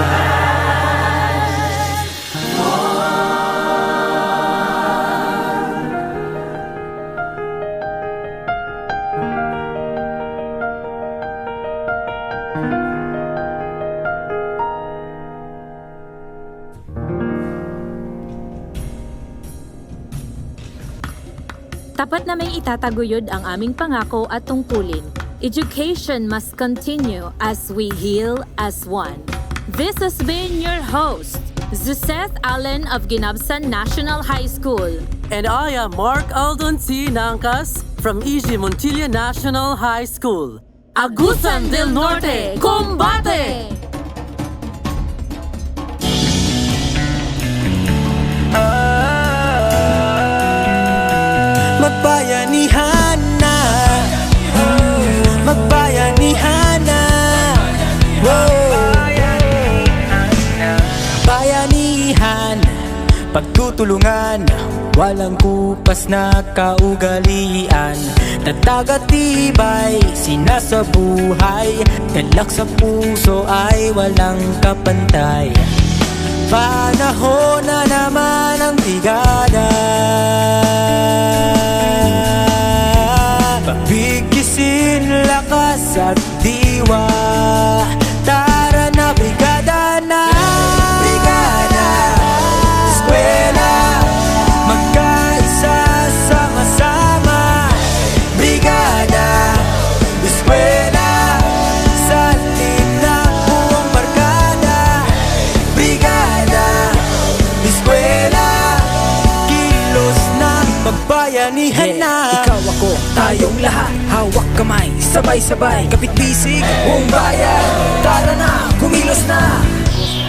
Tapat na may itataguyod ang aming pangako at tungkulin. Education must continue as we heal as one. This has been your host, Zuseth Allen of Ginabsan National High School. And I am Mark Aldon T. Nancas from EG Montilla National High School. Agusan del Norte, combate! Magbayanihan na, magbayanihan na, bayanihan, pagtutulungan, walang kupas na kaugalian, natagatibay, sinasabuhay, galak sa puso ay walang kapantay. Panahon na naman ang brigada, pabigisin lakas at diwa. Tara na brigada na, Brigada Eskwela, magkaisa sama-sama. Brigada Eskwela, salin na buong barkada. Brigada Eskwela, kilos na, magbayanihan na. Ikaw ako, tayong lahat, hawak kamay, sabay-sabay, kapit bisig, buong bayan. Tara na, kumilos na.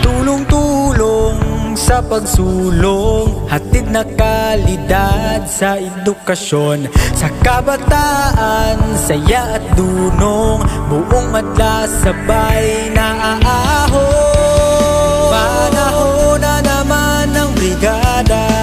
Tulong-tulong sa pagsulong, hatid na kalidad sa edukasyon. Sa kabataan, saya at dunong, buong madla sabay na aahon. Panahon na naman ng brigada,